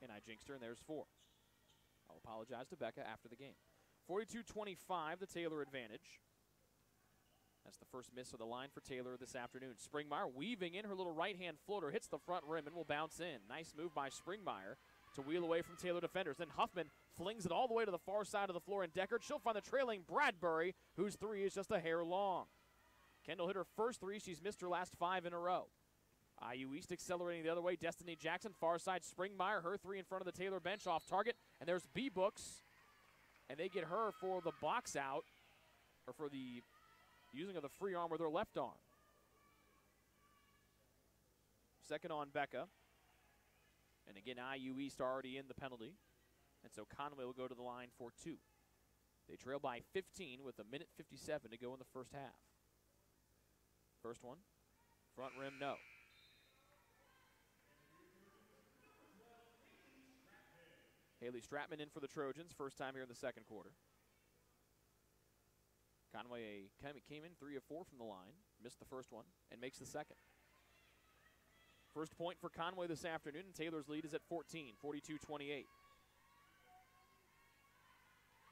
and I jinxed her, and there's 4. I'll apologize to Becca after the game. 42-25, the Taylor advantage. That's the first miss of the line for Taylor this afternoon. Springmeyer weaving in her little right-hand floater, hits the front rim and will bounce in. Nice move by Springmeyer to wheel away from Taylor defenders. Then Huffman flings it all the way to the far side of the floor, and Deckard, she'll find the trailing Bradbury, whose three is just a hair long. Kendall hit her first three. She's missed her last 5 in a row. IU East accelerating the other way. Destiny Jackson, far side Springmeyer, her three in front of the Taylor bench off target. And there's B-Books, and they get her for the box out, or for the using of the free arm with her left arm. Second on Becca. And again, IU East already in the penalty. And so Conway will go to the line for 2. They trail by 15 with 1:57 to go in the first half. First one, front rim, no. Haley Stratman in for the Trojans, first time here in the second quarter. Conway came in 3 of 4 from the line, missed the first one, and makes the second. First point for Conway this afternoon, and Taylor's lead is at 14, 42-28.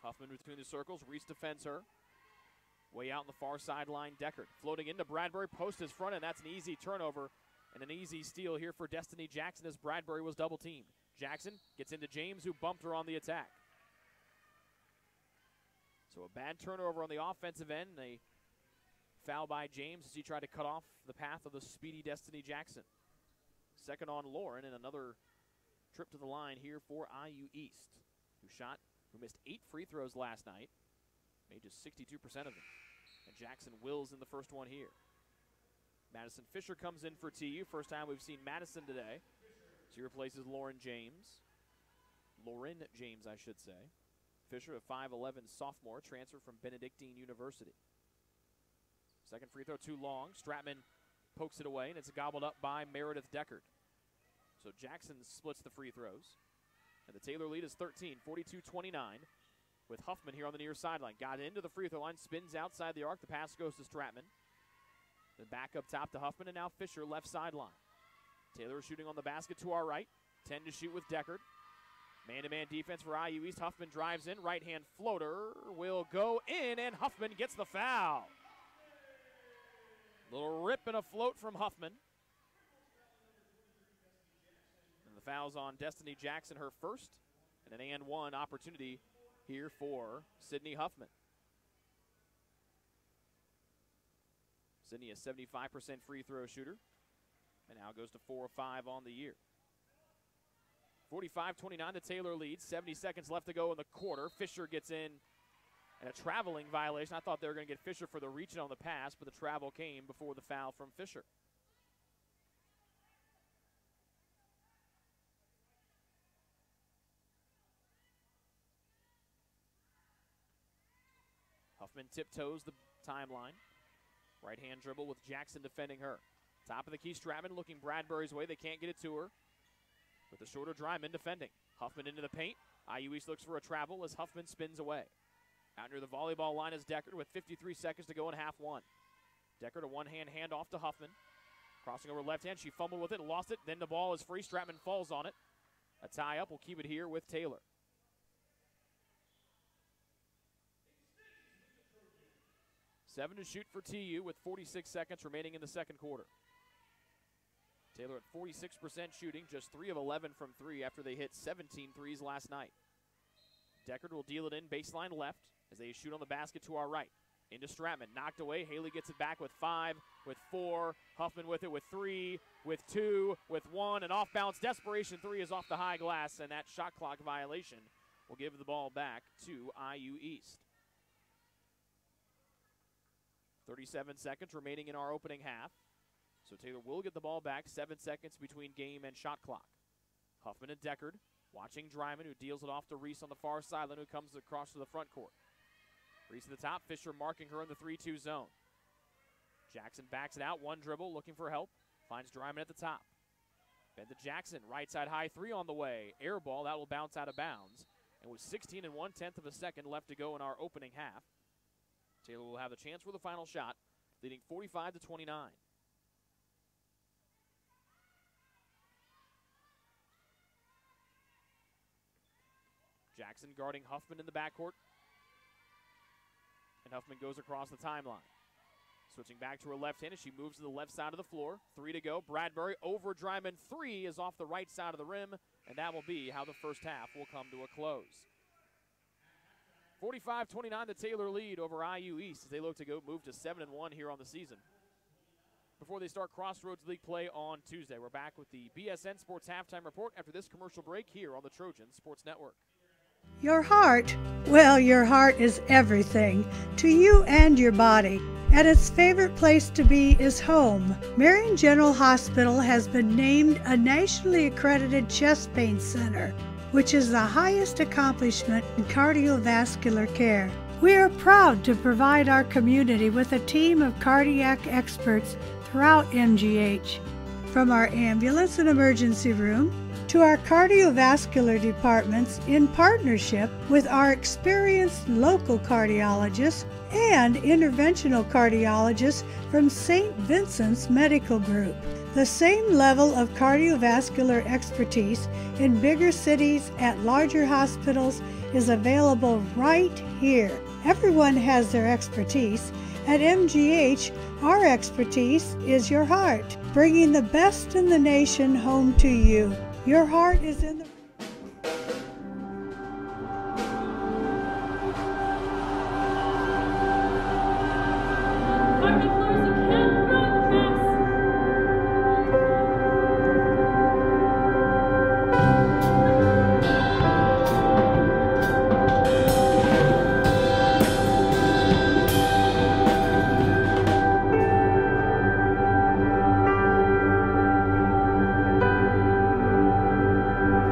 Huffman between the circles, Reese defends her. Way out on the far sideline, Deckard floating into Bradbury, post his front, and that's an easy turnover and an easy steal here for Destiny Jackson as Bradbury was double-teamed. Jackson gets into James, who bumped her on the attack. So a bad turnover on the offensive end. A foul by James as he tried to cut off the path of the speedy Destiny Jackson. Second on Lauren, and another trip to the line here for IU East, who missed 8 free throws last night, made just 62% of them. And Jackson wills in the first one here. Madison Fisher comes in for TU. First time we've seen Madison today. She replaces Lauren James, I should say. Fisher, a 5'11 sophomore, transfer from Benedictine University. Second free throw too long. Stratman pokes it away, and it's gobbled up by Meredith Deckard. So Jackson splits the free throws. And the Taylor lead is 13, 42-29, with Huffman here on the near sideline. Got into the free throw line, spins outside the arc. The pass goes to Stratman. Then back up top to Huffman, and now Fisher left sideline. Taylor shooting on the basket to our right. 10 to shoot with Deckard. Man-to-man defense for IU East. Huffman drives in. Right-hand floater will go in, and Huffman gets the foul. Little rip and a float from Huffman. And the foul's on Destiny Jackson, her first, and an and-one opportunity here for Sydney Huffman. Sydney, a 75% free throw shooter, and now goes to 4 of 5 on the year. 45-29, the Taylor lead. 70 seconds left to go in the quarter. Fisher gets in, and a traveling violation. I thought they were going to get Fisher for the reach on the pass, but the travel came before the foul from Fisher. Huffman tiptoes the timeline. Right-hand dribble with Jackson defending her. Top of the key, Stratman looking Bradbury's way. They can't get it to her. With the shorter Dryman defending. Huffman into the paint. IU East looks for a travel as Huffman spins away. Out near the volleyball line is Deckard with 53 seconds to go in half one. Deckard, a one-hand handoff to Huffman. Crossing over left hand, she fumbled with it, lost it. Then the ball is free. Stratman falls on it. A tie-up will keep it here with Taylor. Seven to shoot for TU with 46 seconds remaining in the second quarter. Taylor at 46% shooting, just 3 of 11 from 3 after they hit 17 threes last night. Deckard will deal it in baseline left as they shoot on the basket to our right. Into Stratman, knocked away. Haley gets it back with 5, with 4. Huffman with it with 3, with 2, with 1. An off-bounce desperation 3 is off the high glass, and that shot clock violation will give the ball back to IU East. 37 seconds remaining in our opening half. So Taylor will get the ball back. 7 seconds between game and shot clock. Huffman and Deckard watching Dryman, who deals it off to Reese on the far sideline, who comes across to the front court. Reese at the top, Fisher marking her in the 3-2 zone. Jackson backs it out, one dribble, looking for help. Finds Dryman at the top. Ben to Jackson, right side high 3 on the way. Air ball, that will bounce out of bounds. And with 16 1/10 of a second left to go in our opening half, Taylor will have the chance for the final shot, leading 45-29. Jackson guarding Huffman in the backcourt. And Huffman goes across the timeline. Switching back to her left hand as she moves to the left side of the floor. 3 to go. Bradbury over Dryman. 3 is off the right side of the rim, and that will be how the first half will come to a close. 45-29, the Taylor lead over IU East as they look to go move to 7-1 here on the season. Before they start Crossroads League play on Tuesday, we're back with the BSN Sports Halftime Report after this commercial break here on the Trojans Sports Network. Your heart, well, your heart is everything to you and your body. And its favorite place to be is home. Marion General Hospital has been named a nationally accredited chest pain center, which is the highest accomplishment in cardiovascular care. We are proud to provide our community with a team of cardiac experts throughout MGH. From our ambulance and emergency room to our cardiovascular departments in partnership with our experienced local cardiologists and interventional cardiologists from St. Vincent's Medical Group. The same level of cardiovascular expertise in bigger cities at larger hospitals is available right here. Everyone has their expertise. At MGH, our expertise is your heart, bringing the best in the nation home to you. Your heart is in the...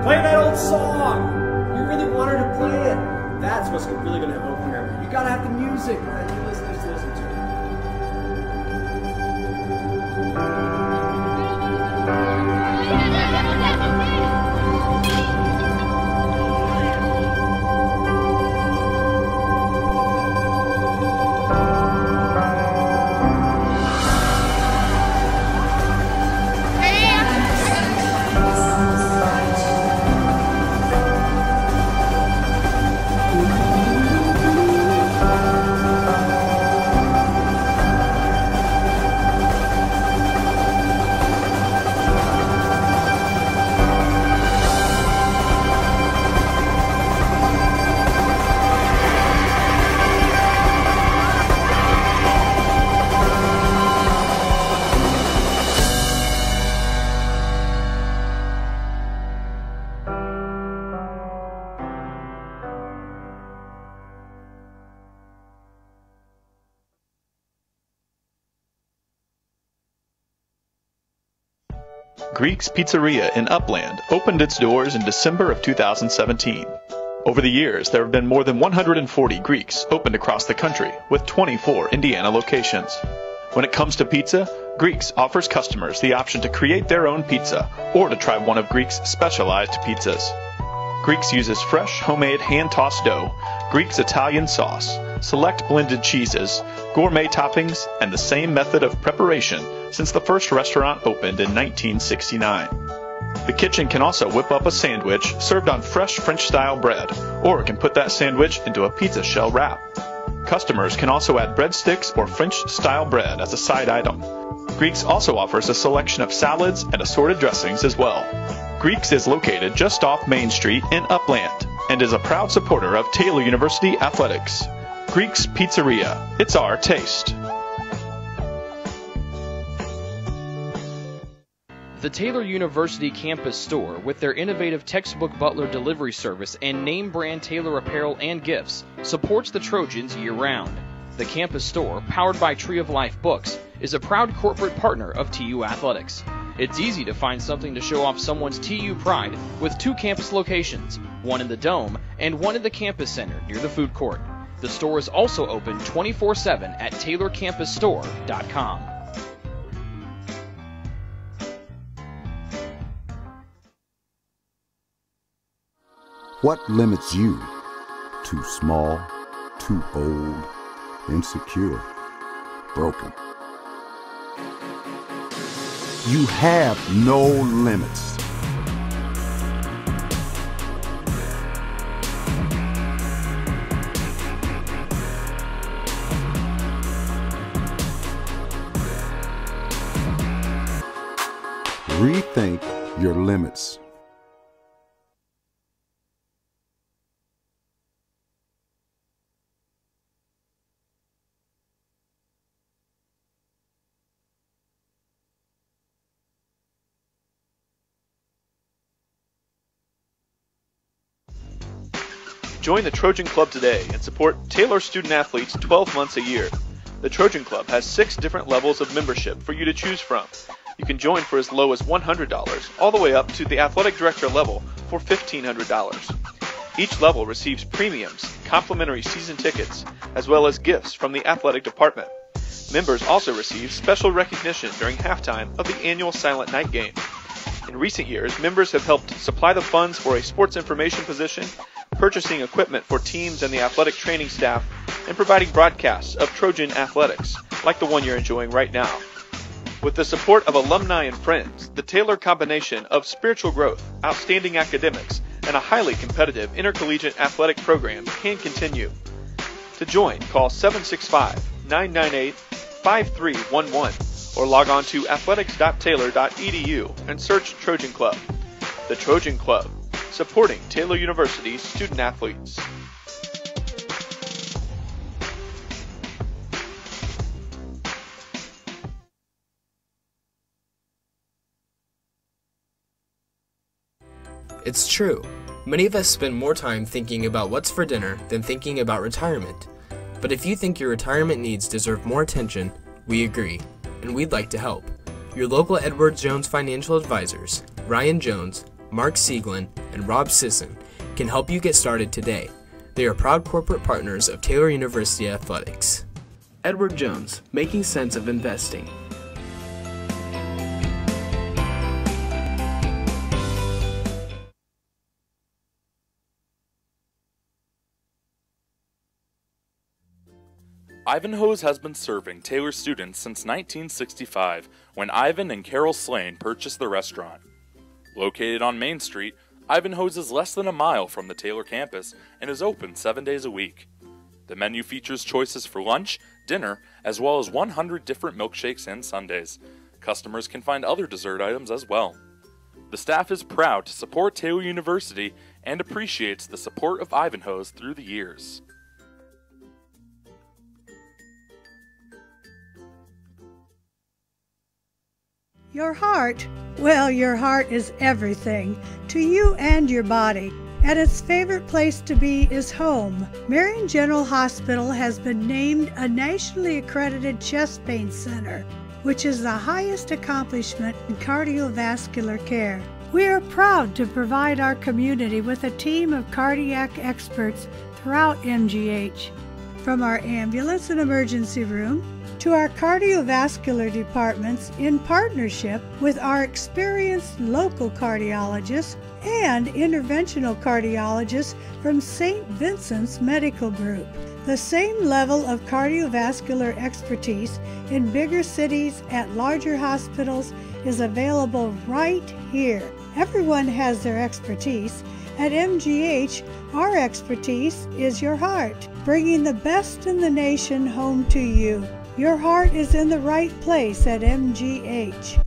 Play that old song! You really want her to play it. That's what's really going to open her. You gotta have the music that you listeners listen to. Greek's Pizzeria in Upland opened its doors in December of 2017. Over the years, there have been more than 140 Greeks opened across the country, with 24 Indiana locations. When it comes to pizza, Greeks offers customers the option to create their own pizza or to try one of Greek's specialized pizzas. Greeks uses fresh, homemade, hand-tossed dough, Greek's Italian sauce, select blended cheeses, gourmet toppings, and the same method of preparation since the first restaurant opened in 1969. The kitchen can also whip up a sandwich served on fresh French-style bread, or can put that sandwich into a pizza shell wrap. Customers can also add breadsticks or French-style bread as a side item. Greeks also offers a selection of salads and assorted dressings as well. Greeks is located just off Main Street in Upland and is a proud supporter of Taylor University Athletics. Greek's Pizzeria. It's our taste. The Taylor University campus store, with their innovative textbook butler delivery service and name brand Taylor apparel and gifts, supports the Trojans year-round. The campus store, powered by Tree of Life Books, is a proud corporate partner of TU Athletics. It's easy to find something to show off someone's TU pride with 2 campus locations, one in the Dome and one in the campus center near the food court. The store is also open 24/7 at TaylorCampusStore.com. What limits you? Too small, too old, insecure, broken. You have no limits. Rethink your limits. Join the Trojan Club today and support Taylor student athletes 12 months a year. The Trojan Club has 6 different levels of membership for you to choose from. You can join for as low as $100 all the way up to the athletic director level for $1,500. Each level receives premiums, complimentary season tickets, as well as gifts from the athletic department. Members also receive special recognition during halftime of the annual Silent Night game. In recent years, members have helped supply the funds for a sports information position, purchasing equipment for teams and the athletic training staff, and providing broadcasts of Trojan athletics, like the one you're enjoying right now. With the support of alumni and friends, the Taylor combination of spiritual growth, outstanding academics, and a highly competitive intercollegiate athletic program can continue. To join, call 765-998-5311 or log on to athletics.taylor.edu and search Trojan Club. The Trojan Club, supporting Taylor University's student athletes. It's true. Many of us spend more time thinking about what's for dinner than thinking about retirement. But if you think your retirement needs deserve more attention, we agree, and we'd like to help. Your local Edward Jones financial advisors, Ryan Jones, Mark Sieglin, and Rob Sisson, can help you get started today. They are proud corporate partners of Taylor University Athletics. Edward Jones, making sense of investing. Ivanhoe's has been serving Taylor students since 1965, when Ivan and Carol Slane purchased the restaurant. Located on Main Street, Ivanhoe's is less than a mile from the Taylor campus and is open 7 days a week. The menu features choices for lunch, dinner, as well as 100 different milkshakes and sundaes. Customers can find other dessert items as well. The staff is proud to support Taylor University and appreciates the support of Ivanhoe's through the years. Your heart, well, your heart is everything to you and your body, and its favorite place to be is home. Marion General Hospital has been named a nationally accredited chest pain center, which is the highest accomplishment in cardiovascular care. We are proud to provide our community with a team of cardiac experts throughout MGH. From our ambulance and emergency room to our cardiovascular departments, in partnership with our experienced local cardiologists and interventional cardiologists from St. Vincent's Medical Group. The same level of cardiovascular expertise in bigger cities at larger hospitals is available right here. Everyone has their expertise. At MGH, our expertise is your heart, bringing the best in the nation home to you. Your heart is in the right place at MGH.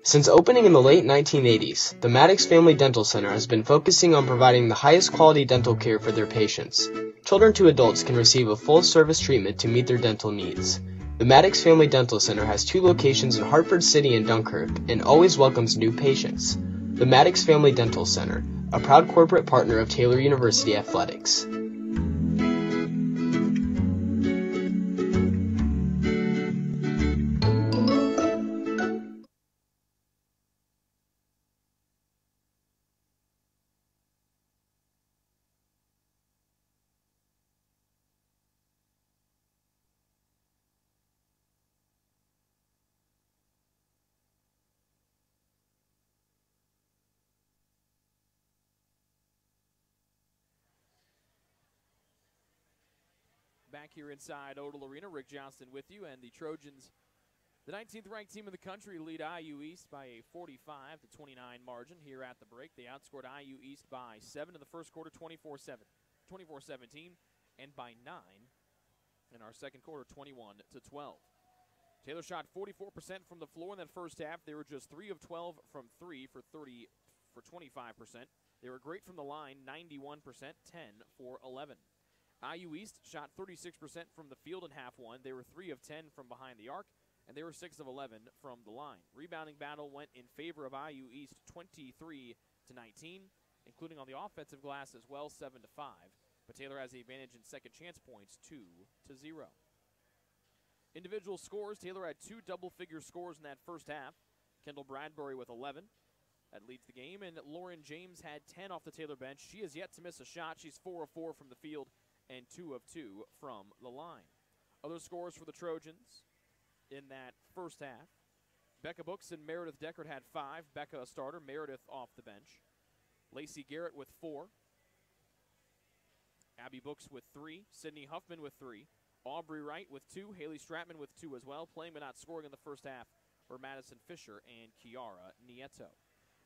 Since opening in the late 1980s, the Maddox Family Dental Center has been focusing on providing the highest quality dental care for their patients. Children to adults can receive a full-service treatment to meet their dental needs. The Maddox Family Dental Center has 2 locations in Hartford City and Dunkirk and always welcomes new patients. The Maddox Family Dental Center, a proud corporate partner of Taylor University Athletics. Back here inside Odell Arena, Rick Johnston with you, and the Trojans, the 19th ranked team in the country, lead IU East by a 45-29 margin here at the break. They outscored IU East by 7 in the first quarter, 24-17, and by 9 in our second quarter, 21-12. Taylor shot 44% from the floor in that first half. They were just 3 of 12 from 3 for 25%. They were great from the line, 91%, 10 for 11. IU East shot 36% from the field in half one. They were 3 of 10 from behind the arc, and they were 6 of 11 from the line. Rebounding battle went in favor of IU East 23-19, including on the offensive glass as well, 7-5. But Taylor has the advantage in second chance points, 2-0. Individual scores, Taylor had 2 double-figure scores in that first half. Kendall Bradbury with 11. That leads the game. And Lauren James had 10 off the Taylor bench. She has yet to miss a shot. She's 4 of 4 from the field and 2 of 2 from the line. Other scores for the Trojans in that first half. Becca Books and Meredith Deckard had 5. Becca a starter, Meredith off the bench. Lacey Garrett with 4. Abby Books with 3. Sydney Huffman with 3. Aubrey Wright with 2, Haley Stratman with 2 as well. Playing but not scoring in the first half were Madison Fisher and Kiara Nieto.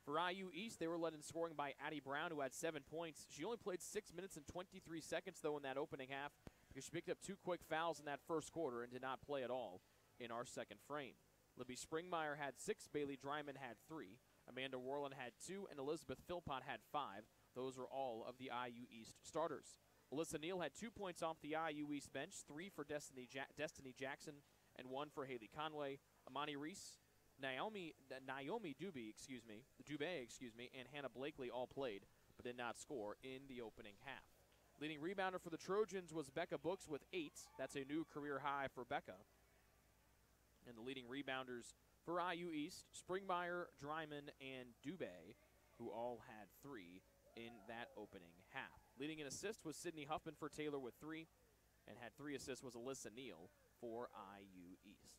For IU East, they were led in scoring by Addie Brown, who had 7 points. She only played 6 minutes and 23 seconds, though, in that opening half because she picked up 2 quick fouls in that first quarter and did not play at all in our second frame. Libby Springmeyer had 6, Bailey Dryman had 3, Amanda Worland had 2, and Elizabeth Philpott had 5. Those are all of the IU East starters. Alyssa Neal had 2 points off the IU East bench, 3 for Destiny Jackson, and 1 for Haley Conway. Amani Reese, Naomi Dubé, and Hannah Blakely all played, but did not score in the opening half. Leading rebounder for the Trojans was Becca Books with 8. That's a new career high for Becca. And the leading rebounders for IU East, Springmeyer, Dryman, and Dubé, who all had 3 in that opening half. Leading in assists was Sydney Huffman for Taylor with 3, and had 3 assists was Alyssa Neal for IU East.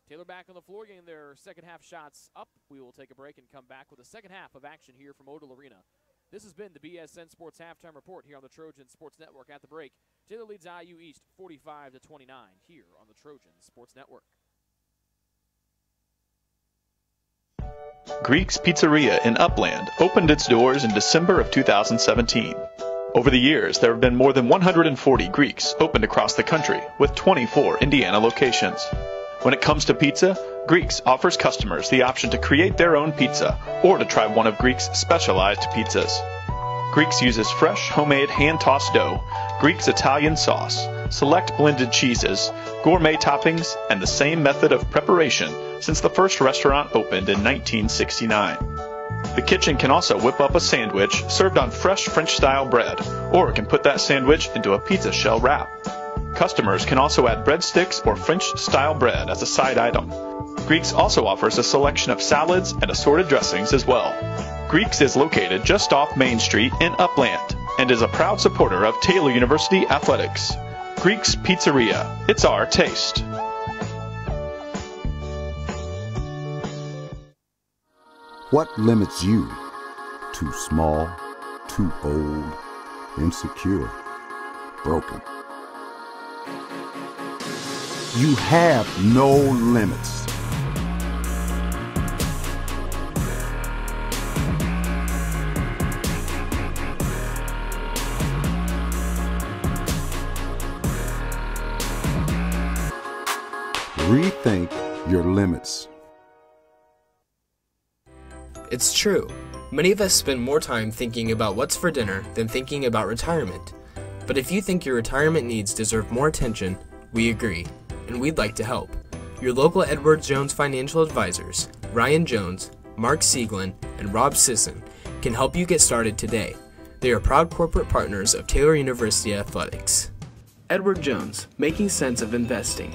Taylor back on the floor getting their second half shots up. We will take a break and come back with the second half of action here from Odell Arena. This has been the BSN Sports Halftime Report here on the Trojan Sports Network. At the break, Taylor leads IU East 45-29 here on the Trojan Sports Network. Greek's Pizzeria in Upland opened its doors in December of 2017. Over the years, there have been more than 140 Greeks opened across the country, with 24 Indiana locations. When it comes to pizza, Greeks offers customers the option to create their own pizza or to try one of Greek's specialized pizzas. Greeks uses fresh, homemade, hand-tossed dough, Greek's Italian sauce, select blended cheeses, gourmet toppings, and the same method of preparation since the first restaurant opened in 1969. The kitchen can also whip up a sandwich served on fresh French-style bread, or can put that sandwich into a pizza shell wrap. Customers can also add breadsticks or French-style bread as a side item. Greeks also offers a selection of salads and assorted dressings as well. Greeks is located just off Main Street in Upland and is a proud supporter of Taylor University Athletics. Greek's Pizzeria. It's our taste. What limits you? Too small, too old, insecure, broken. You have no limits. Rethink your limits. It's true. Many of us spend more time thinking about what's for dinner than thinking about retirement. But if you think your retirement needs deserve more attention, we agree, and we'd like to help. Your local Edward Jones financial advisors, Ryan Jones, Mark Sieglin, and Rob Sisson, can help you get started today. They are proud corporate partners of Taylor University Athletics. Edward Jones, making sense of investing.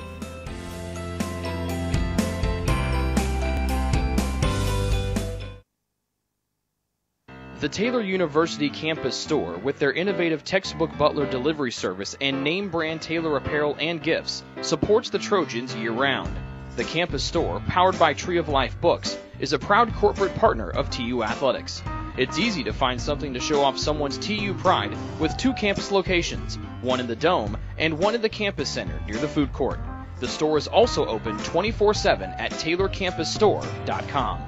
The Taylor University campus store, with their innovative textbook butler delivery service and name brand Taylor apparel and gifts, supports the Trojans year-round. The campus store, powered by Tree of Life Books, is a proud corporate partner of TU Athletics. It's easy to find something to show off someone's TU pride with 2 campus locations, one in the Dome and one in the campus center near the food court. The store is also open 24/7 at TaylorCampusStore.com.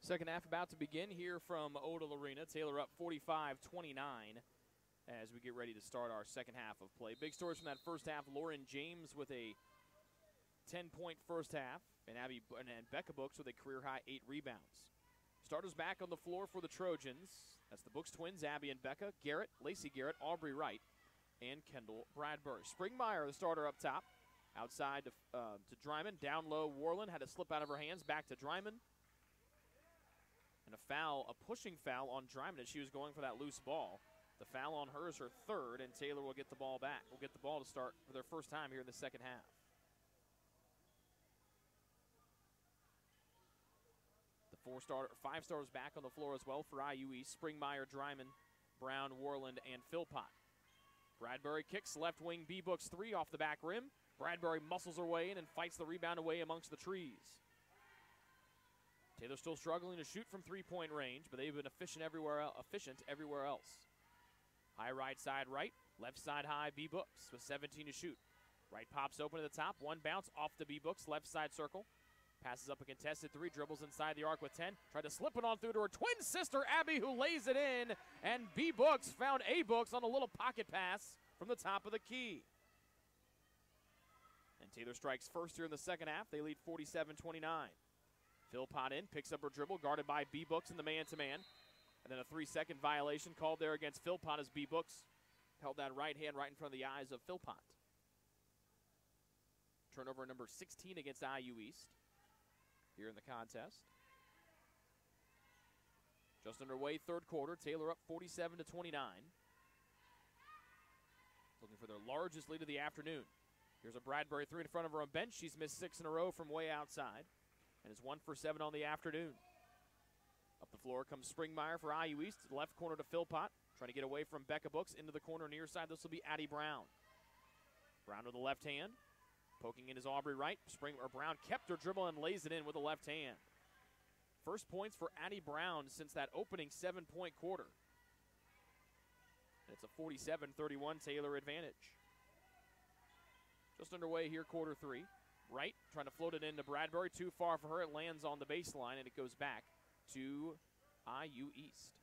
Second half about to begin here from Odell Arena. Taylor up 45-29 as we get ready to start our second half of play. Big stories from that first half. Lauren James with a 10-point first half, and Becca Books with a career-high 8 rebounds. Starters back on the floor for the Trojans. That's the Books twins, Abby and Becca, Garrett, Lacey Garrett, Aubrey Wright, and Kendall Bradbury. Springmeyer, the starter up top. Outside to Dryman. Down low, Warland had a slip out of her hands. Back to Dryman. And a pushing foul on Dryman as she was going for that loose ball. The foul on her is her third, and Taylor will get the ball back. Will get the ball to start for their first time here in the second half. The five starters back on the floor as well for IU East. Springmeyer, Dryman, Brown, Warland, and Philpott. Bradbury kicks left wing B-Books 3 off the back rim. Bradbury muscles her way in and fights the rebound away amongst the trees. Taylor still struggling to shoot from three-point range, but they've been efficient everywhere else. High right side right, left side high B-Books with 17 to shoot. Right pops open to the top, one bounce off the B-Books, left side circle. Passes up a contested 3, dribbles inside the arc with 10. Tried to slip it on through to her twin sister, Abby, who lays it in. And B-Books found A-Books on a little pocket pass from the top of the key. And Taylor strikes first here in the second half. They lead 47-29. Philpott in, picks up her dribble, guarded by B-Books in the man-to-man. And then a 3-second violation called there against Philpott as B-Books held that right hand right in front of the eyes of Philpott. Turnover number 16 against IU East here in the contest. Just underway, third quarter. Taylor up 47-29. Looking for their largest lead of the afternoon. Here's a Bradbury 3 in front of her own bench. She's missed 6 in a row from way outside and is 1 for 7 on the afternoon. Up the floor comes Springmeyer for IU East. Left corner to Philpott. Trying to get away from Becca Books into the corner near side. This will be Addie Brown. Brown with the left hand. Poking in is Aubrey Wright. Brown kept her dribble and lays it in with the left hand. First points for Addie Brown since that opening 7-point quarter. And it's a 47-31 Taylor advantage. Just underway here, quarter 3. Wright trying to float it into Bradbury. Too far for her. It lands on the baseline, and it goes back to IU East.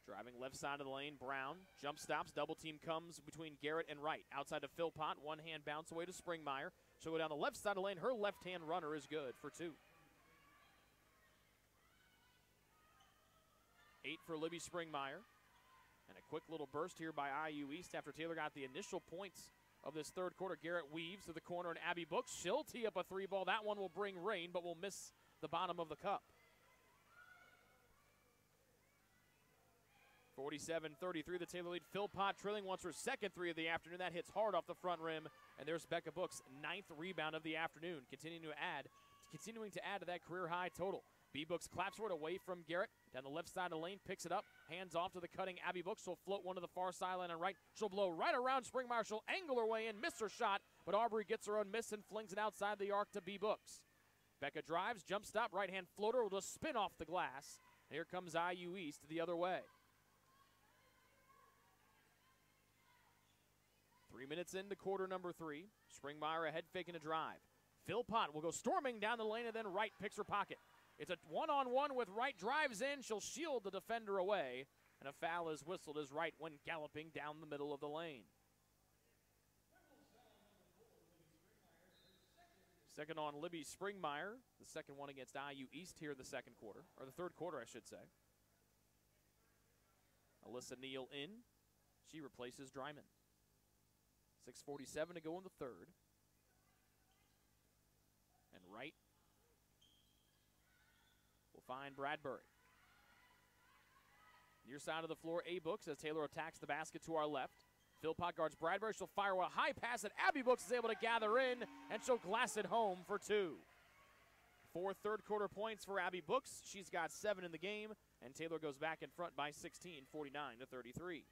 Driving left side of the lane, Brown jump stops, double team comes between Garrett and Wright. Outside to Philpott, one hand bounce away to Springmeyer. She'll go down the left side of the lane. Her left hand runner is good for 2. 8 for Libby Springmeyer. And a quick little burst here by IU East after Taylor got the initial points of this third quarter. Garrett weaves to the corner, and Abby Books. She'll tee up a 3-ball. That one will bring rain, but will miss the bottom of the cup. 47-33, the Taylor lead. Philpott trailing wants her second 3 of the afternoon. That hits hard off the front rim, and there's Becca Books' 9th rebound of the afternoon, continuing to add to that career-high total. B-Books claps for it away from Garrett. Down the left side of the lane, picks it up. Hands off to the cutting Abby Books. She'll float one to the far sideline and right. She'll blow right around Springmeyer. She'll angle her way in, miss her shot, but Aubrey gets her own miss and flings it outside the arc to B-Books. Becca drives, jump stop, right-hand floater will just spin off the glass. Here comes IU East the other way. 3 minutes into quarter number 3. Springmeyer ahead, faking a drive. Philpott will go storming down the lane, and then Wright picks her pocket. It's a one-on-one with Wright, drives in. She'll shield the defender away, and a foul is whistled as Wright went galloping down the middle of the lane. Second on Libby Springmeyer, the second one against IU East here in the second quarter, or the third quarter, I should say. Alyssa Neal in. She replaces Dryman. 6:47 to go in the third. And Wright will find Bradbury. Near side of the floor, A-Books as Taylor attacks the basket to our left. Philpott guards Bradbury. She'll fire a high pass that Abby Books is able to gather in, and she'll glass it home for 2. 4 third quarter points for Abby Books. She's got 7 in the game, and Taylor goes back in front by 16, 49-33.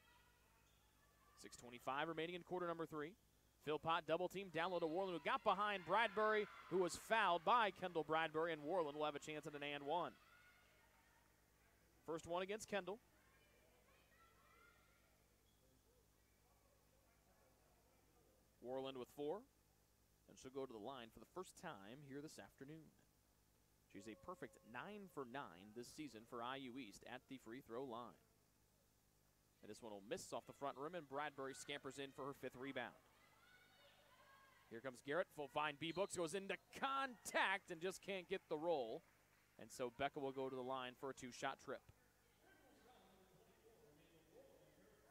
6:25 remaining in quarter number 3. Philpott double team down low to Warland, who got behind Bradbury, who was fouled by Kendall Bradbury, and Warland will have a chance at an and one. First one against Kendall. Warland with 4, and she'll go to the line for the first time here this afternoon. She's a perfect 9 for 9 this season for IU East at the free throw line. And this one will miss off the front rim, and Bradbury scampers in for her 5th rebound. Here comes Garrett. Full find B-Books, goes into contact and just can't get the roll. And so Becca will go to the line for a 2-shot trip.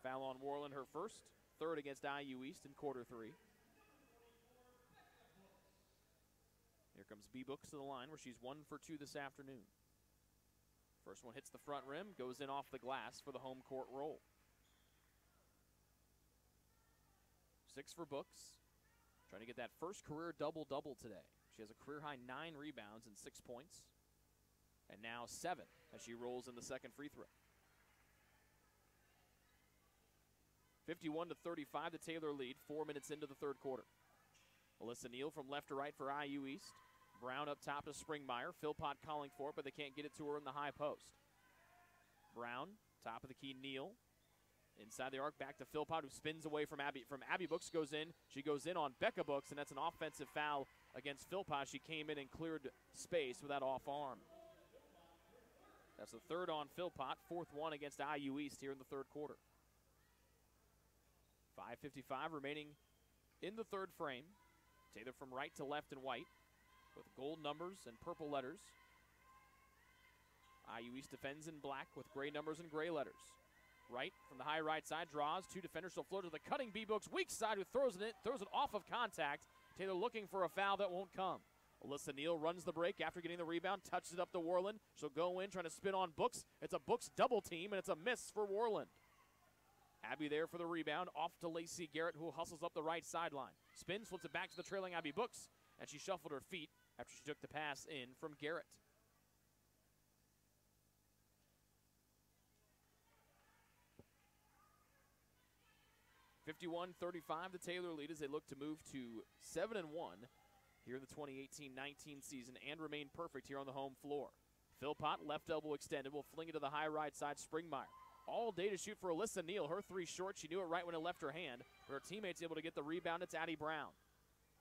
Foul on Warland, her first. 3rd against IU East in quarter 3. Here comes B-Books to the line where she's 1 for 2 this afternoon. First one hits the front rim, goes in off the glass for the home court roll. 6 for Books. Trying to get that first career double-double today. She has a career-high 9 rebounds and 6 points. And now 7 as she rolls in the second free throw. 51-35, the Taylor lead, 4 minutes into the third quarter. Alyssa Neal from left to right for IU East. Brown up top to Springmeyer. Philpott calling for it, but they can't get it to her in the high post. Brown, top of the key, Neal. Inside the arc, back to Philpott, who spins away from Abby. From Abby Books goes in. She goes in on Becca Books, and that's an offensive foul against Philpott. She came in and cleared space with that off arm. That's the 3rd on Philpott, 4th one against IU East here in the third quarter. 5:55 remaining in the third frame. Taylor from right to left in white with gold numbers and purple letters. IU East defends in black with gray numbers and gray letters. Right from the high right side, draws 2 defenders. She'll float to the cutting B-Books, weak side, who throws it off of contact. Taylor looking for a foul that won't come. Alyssa Neal runs the break after getting the rebound, touches it up to Warland. She'll go in trying to spin on Books. It's a Books double team, and it's a miss for Warland. Abby there for the rebound, off to Lacey Garrett, who hustles up the right sideline. Spins, flips it back to the trailing Abby Books, and she shuffled her feet after she took the pass in from Garrett. (51-35) the Taylor lead as they look to move to 7-1 here in the 2018-19 season and remain perfect here on the home floor. Philpott, left elbow extended, will fling it to the high right side. Springmeyer all day to shoot for Alyssa Neal. Her 3 short. She knew it right when it left her hand, but her teammate's able to get the rebound. It's Addie Brown.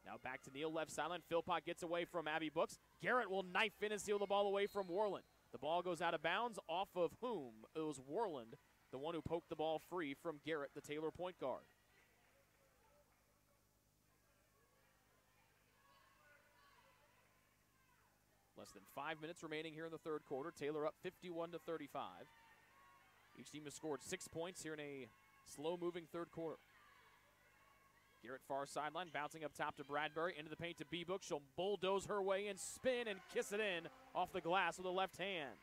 Now back to Neal, left sideline. Philpott gets away from Abby Books. Garrett will knife in and steal the ball away from Warland. The ball goes out of bounds, off of whom? It was Warland, the one who poked the ball free from Garrett, the Taylor point guard. Less than 5 minutes remaining here in the third quarter. Taylor up 51-35. Each team has scored 6 points here in a slow-moving third quarter. Garrett far sideline, bouncing up top to Bradbury, into the paint to B-Book. She'll bulldoze her way in, spin, and kiss it in off the glass with the left hand.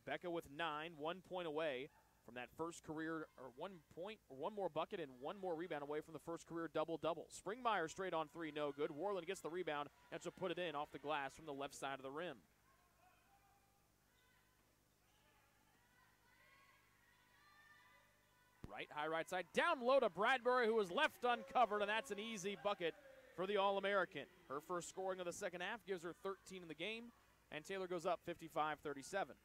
Becca with 9, 1 point away from that first career, or 1 point, or 1 more bucket and 1 more rebound away from the first career double-double. Springmeyer straight on 3, no good. Warland gets the rebound, and she'll put it in off the glass from the left side of the rim. Right, high right side, down low to Bradbury, who was left uncovered, and that's an easy bucket for the All-American. Her first scoring of the second half gives her 13 in the game, and Taylor goes up 55-37.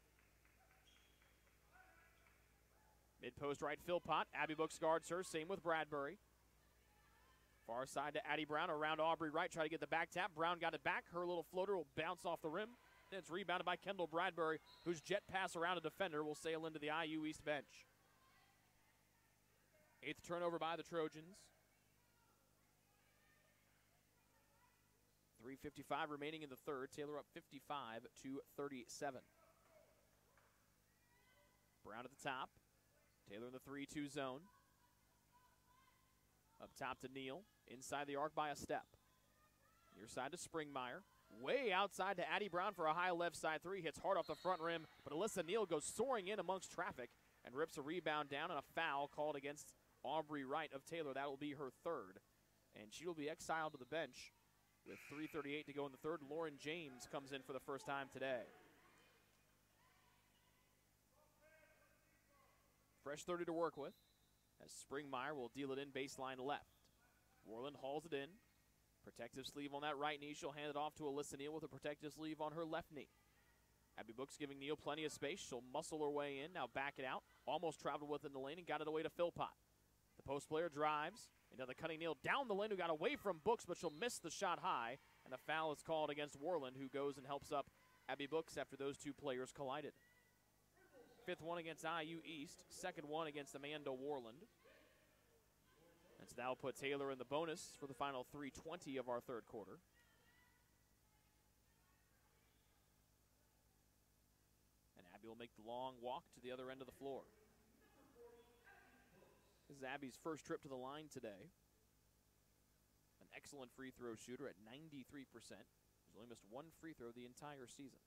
Mid-post right, Philpott. Abby Books guards her, same with Bradbury. Far side to Addie Brown, around Aubrey Wright, try to get the back tap. Brown got it back. Her little floater will bounce off the rim. Then it's rebounded by Kendall Bradbury, whose jet pass around a defender will sail into the IU East bench. 8th turnover by the Trojans. 3:55 remaining in the third. Taylor up 55-37. Brown at the top. Taylor in the 3-2 zone. Up top to Neal. Inside the arc by a step. Near side to Springmeyer. Way outside to Addie Brown for a high left side 3. Hits hard off the front rim, but Alyssa Neal goes soaring in amongst traffic and rips a rebound down, and a foul called against Aubrey Wright of Taylor. That will be her 3rd. And she will be exiled to the bench with 3:38 to go in the third. Lauren James comes in for the first time today. Fresh 30 to work with as Springmeyer will deal it in baseline left. Warland hauls it in. Protective sleeve on that right knee. She'll hand it off to Alyssa Neal with a protective sleeve on her left knee. Abby Books giving Neal plenty of space. She'll muscle her way in. Now back it out. Almost traveled within the lane and got it away to Philpott. The post player drives. Into the cutting Neal down the lane, who got away from Books, but she'll miss the shot high. And a foul is called against Worland, who goes and helps up Abby Books after those two players collided. Fifth one against IU East. Second one against Amanda Worland. And so that'll put Taylor in the bonus for the final 3:20 of our third quarter. And Abby will make the long walk to the other end of the floor. This is Abby's first trip to the line today. An excellent free throw shooter at 93%. She's only missed one free throw the entire season.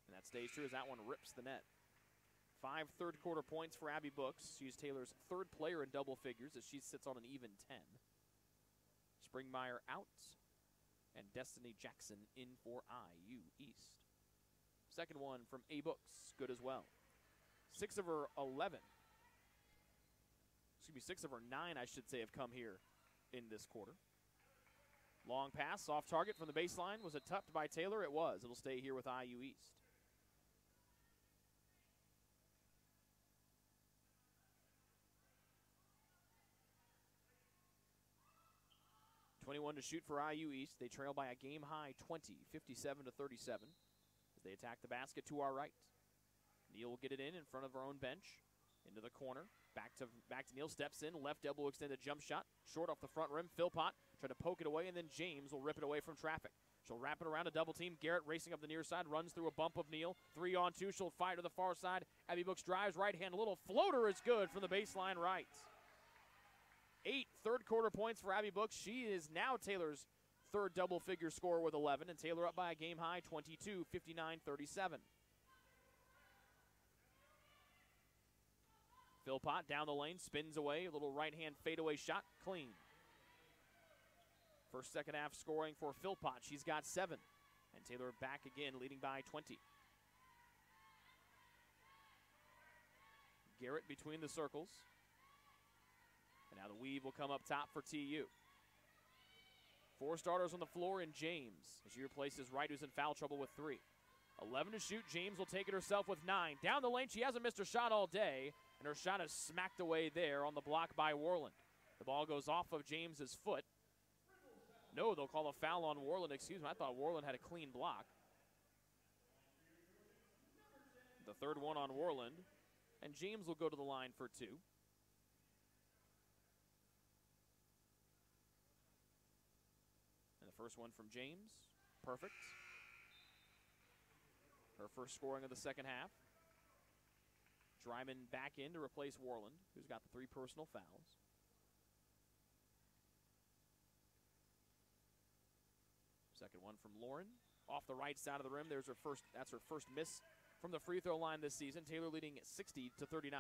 And that stays true as that one rips the net. 5 third-quarter points for Abby Books. She's Taylor's third player in double figures as she sits on an even 10. Springmeyer out, and Destiny Jackson in for IU East. Second one from A. Books, good as well. 6 of her 9, I should say, have come here in this quarter. Long pass, off target from the baseline. Was it tucked by Taylor? It was. It'll stay here with IU East. .21 to shoot for IU East. They trail by a game-high 20, 57-37, as they attack the basket to our right. Neal will get it in front of her own bench, into the corner. Back to Neal, steps in, left elbow extended jump shot, short off the front rim. Philpott tried to poke it away, and then James will rip it away from traffic. She'll wrap it around a double team. Garrett racing up the near side, runs through a bump of Neal. 3-on-2, she'll fire to the far side. Abby Books drives right hand, a little floater is good from the baseline right. 8 third-quarter points for Abby Books. She is now Taylor's third double-figure scorer with 11, and Taylor up by a game-high 22, 59-37. Philpott down the lane, spins away, a little right-hand fadeaway shot, clean. First second half scoring for Philpott. She's got 7, and Taylor back again, leading by 20. Garrett between the circles. And now the weave will come up top for TU. 4 starters on the floor in James, as she replaces Wright, who's in foul trouble with 3. 11 to shoot. James will take it herself with 9. Down the lane, she hasn't missed her shot all day, and her shot is smacked away there on the block by Worland. The ball goes off of James's foot. No, they'll call a foul on Worland. Excuse me, I thought Worland had a clean block. The third one on Worland, and James will go to the line for 2. And the first one from James, perfect. Her first scoring of the second half. Dryman back in to replace Worland, who's got the 3 personal fouls. Second one from Lauren, off the right side of the rim. That's her first miss from the free throw line this season. Taylor leading 60-39,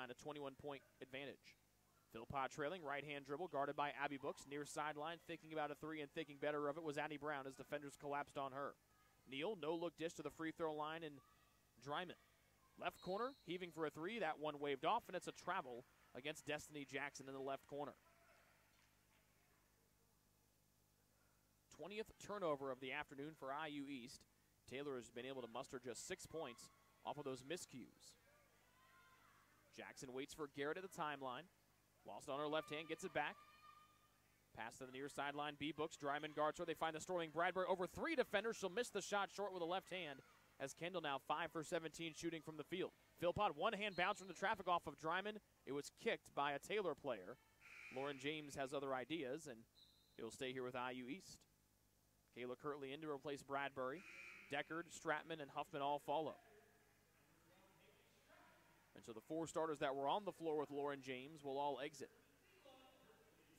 a 21-point advantage. Philpott trailing, right-hand dribble, guarded by Abby Books. Near sideline, thinking about a 3 and thinking better of it was Annie Brown as defenders collapsed on her. Neal, no-look dish to the free throw line, and Dryman. Left corner, heaving for a 3. That one waved off, and it's a travel against Destiny Jackson in the left corner. 20th turnover of the afternoon for IU East. Taylor has been able to muster just 6 points off of those miscues. Jackson waits for Garrett at the timeline. Lost on her left hand, gets it back. Pass to the near sideline. B. Books, Dryman guards her. They find the Sterling Bradbury over 3 defenders. She'll miss the shot short with a left hand, as Kendall now 5 for 17 shooting from the field. Philpott, one-hand bounce from the traffic off of Dryman. It was kicked by a Taylor player. Lauren James has other ideas, and it'll stay here with IU East. Kayla Kirtley in to replace Bradbury. Deckard, Stratman, and Huffman all follow. And so the 4 starters that were on the floor with Lauren James will all exit.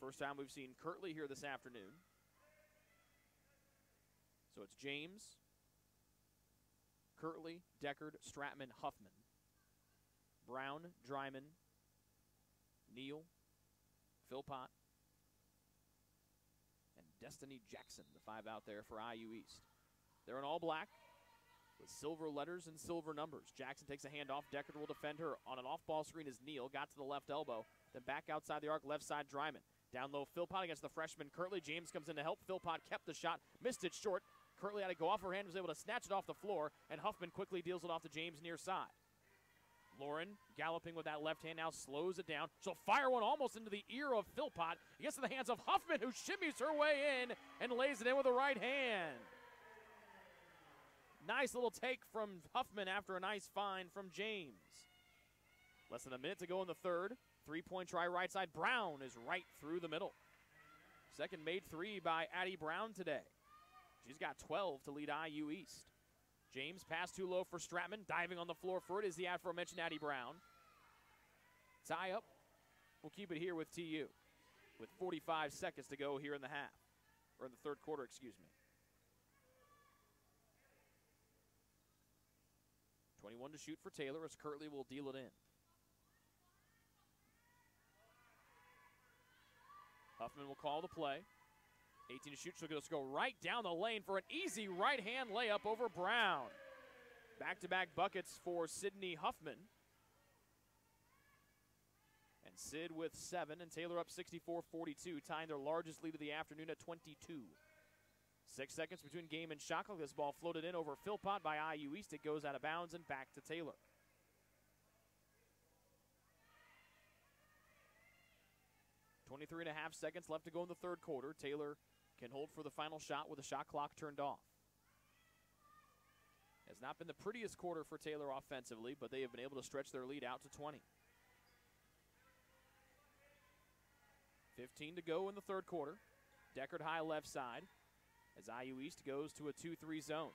First time we've seen Kirtley here this afternoon. So it's James, Kirtley, Deckard, Stratman, Huffman. Brown, Dryman, Neal, Philpott, and Destiny Jackson, the 5 out there for IU East. They're in all black with silver letters and silver numbers. Jackson takes a handoff. Deckard will defend her. On an off-ball screen is Neal. Got to the left elbow. Then back outside the arc, left side, Dryman. Down low, Philpott against the freshman Kirtley. James comes in to help. Philpott kept the shot, missed it short. Kirtley had to go off her hand, was able to snatch it off the floor, and Huffman quickly deals it off to James near side. Lauren galloping with that left hand now slows it down. She'll fire one almost into the ear of Philpott. It gets to the hands of Huffman, who shimmies her way in and lays it in with the right hand. Nice little take from Huffman after a nice find from James. Less than a minute to go in the third. 3-point try right side. Brown is right through the middle. Second made three by Addie Brown today. She's got 12 to lead IU East. James pass too low for Stratman. Diving on the floor for it is the aforementioned Addie Brown. Tie up. We'll keep it here with TU with 45 seconds to go here in the half. Or in the third quarter, excuse me. 21 to shoot for Taylor as Kirtley will deal it in. Huffman will call the play. 18 to shoot, she'll just go right down the lane for an easy right-hand layup over Brown. Back-to-back buckets for Sydney Huffman. And Sid with 7, and Taylor up 64-42, tying their largest lead of the afternoon at 22. 6 seconds between game and shot clock. This ball floated in over Philpott by IU East. It goes out of bounds and back to Taylor. .23.5 seconds left to go in the third quarter. Taylor can hold for the final shot with the shot clock turned off. Has not been the prettiest quarter for Taylor offensively, but they have been able to stretch their lead out to 20. 15 to go in the third quarter. Deckard high left side as IU East goes to a 2-3 zone.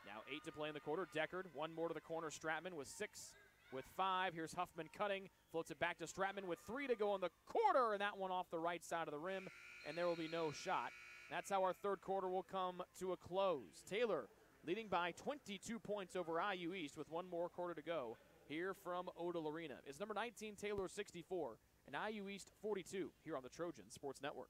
Now 8 to play in the quarter. Deckard, one more to the corner. Stratman with 6. With 5, here's Huffman cutting, floats it back to Stratman with 3 to go in the quarter, and that one off the right side of the rim, and there will be no shot. That's how our third quarter will come to a close. Taylor leading by 22 points over IU East with one more quarter to go here from Odell Arena. It's number 19, Taylor 64, and IU East 42 here on the Trojans Sports Network.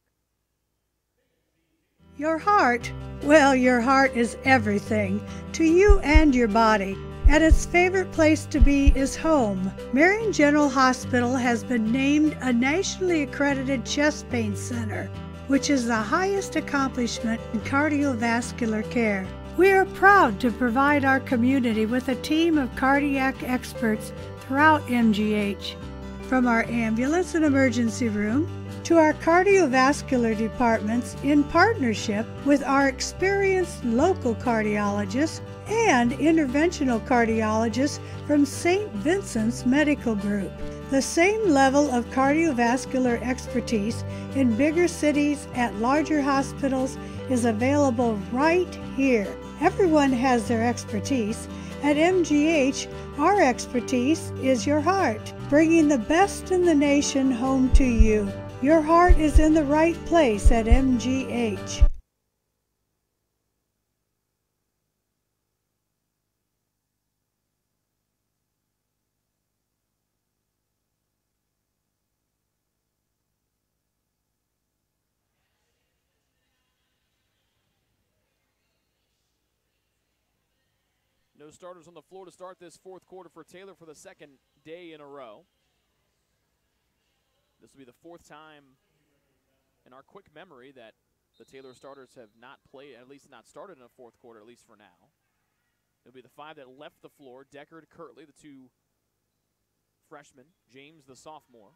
Your heart, well, your heart is everything to you and your body. And its favorite place to be is home. Marion General Hospital has been named a nationally accredited chest pain center, which is the highest accomplishment in cardiovascular care. We are proud to provide our community with a team of cardiac experts throughout MGH. From our ambulance and emergency room to our cardiovascular departments in partnership with our experienced local cardiologists and interventional cardiologists from St. Vincent's Medical Group. The same level of cardiovascular expertise in bigger cities at larger hospitals is available right here. Everyone has their expertise. At MGH, our expertise is your heart, bringing the best in the nation home to you. Your heart is in the right place at MGH. No starters on the floor to start this fourth quarter for Taylor for the second day in a row. This will be the fourth time in our quick memory that the Taylor starters have not played, at least not started in a fourth quarter, at least for now. It'll be the 5 that left the floor. Deckard, Kirtley, the 2 freshmen. James, the sophomore.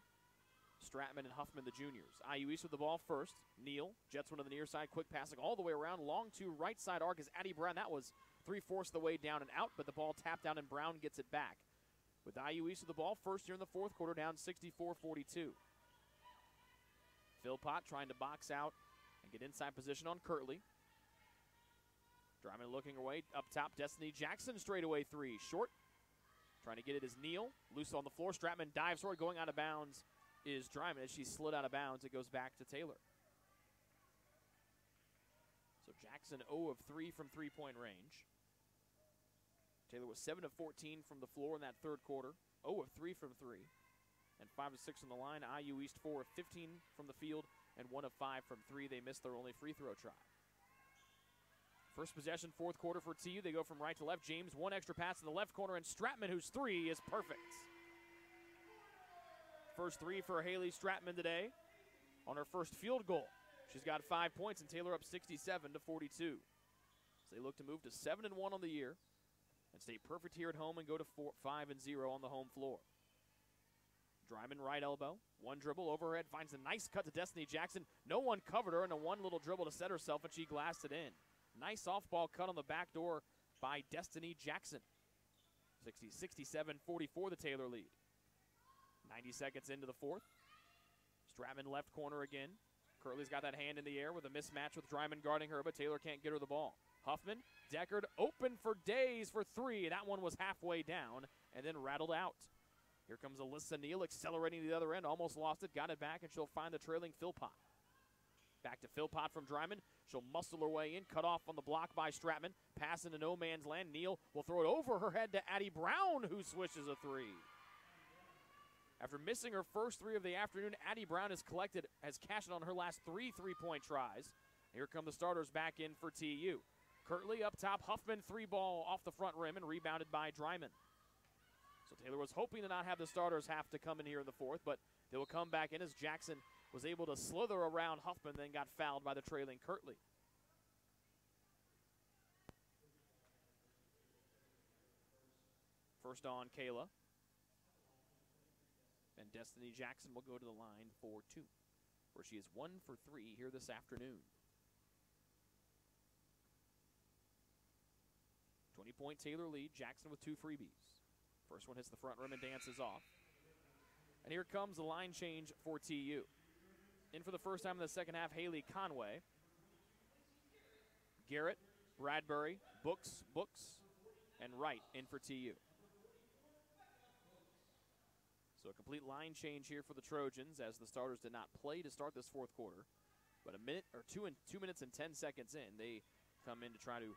Stratman and Huffman, the juniors. IU East with the ball first. Neal jets one to the near side. Quick passing all the way around. Long to right side arc is Addie Brown. That was 3/4 of the way down and out, but the ball tapped down and Brown gets it back. With IU East with the ball first here in the fourth quarter, down 64-42. Philpott trying to box out and get inside position on Kirtley. Dryman looking away. Up top, Destiny Jackson straightaway 3. Short. Trying to get it is Neal. Loose on the floor. Stratman dives for it. Going out of bounds is Dryman. As she slid out of bounds, it goes back to Taylor. So Jackson 0 of 3 from three-point range. Taylor was 7 of 14 from the floor in that third quarter. 0 of 3 from 3. And 5 of 6 on the line. IU East 4 of 15 from the field and 1 of 5 from 3. They missed their only free throw try. First possession, fourth quarter for TU. They go from right to left. James, one extra pass in the left corner, and Stratman, whose 3 is perfect. First 3 for Haley Stratman today on her first field goal. She's got 5 points, and Taylor up 67-42. So they look to move to 7-1 on the year. and stay perfect here at home and go to 5-0 on the home floor. Dryman right elbow, one dribble overhead, finds a nice cut to Destiny Jackson. No one covered her, and a one little dribble to set herself, and she glassed it in. Nice off-ball cut on the back door by Destiny Jackson. 67-44 the Taylor lead. 90 seconds into the fourth. Stratman left corner again. Kirtley's got that hand in the air with a mismatch with Dryman guarding her, but Taylor can't get her the ball. Huffman, Deckard, open for days for three. That one was halfway down and then rattled out. Here comes Alyssa Neal accelerating to the other end. Almost lost it, got it back, and she'll find the trailing Philpott. Back to Philpott from Dryman. She'll muscle her way in, cut off on the block by Stratman. Pass into no man's land. Neal will throw it over her head to Addie Brown, who swishes a three. After missing her first three of the afternoon, Addie Brown has cashed on her last three three-point tries. Here come the starters back in for TU. Kirtley up top, Huffman three ball off the front rim and rebounded by Dryman. So Taylor was hoping to not have the starters have to come in here in the fourth, but they will come back in as Jackson was able to slither around Huffman, then got fouled by the trailing Kirtley. First on Kayla. And Destiny Jackson will go to the line for two, where she is 1 for 3 here this afternoon. 20-point Taylor lead, Jackson with 2 freebies. First one hits the front rim and dances off. And here comes the line change for TU. In for the first time in the second half, Haley Conway. Garrett, Bradbury, Books, and Wright in for TU. So a complete line change here for the Trojans as the starters did not play to start this fourth quarter. But 2 minutes and 10 seconds in, they come in to try to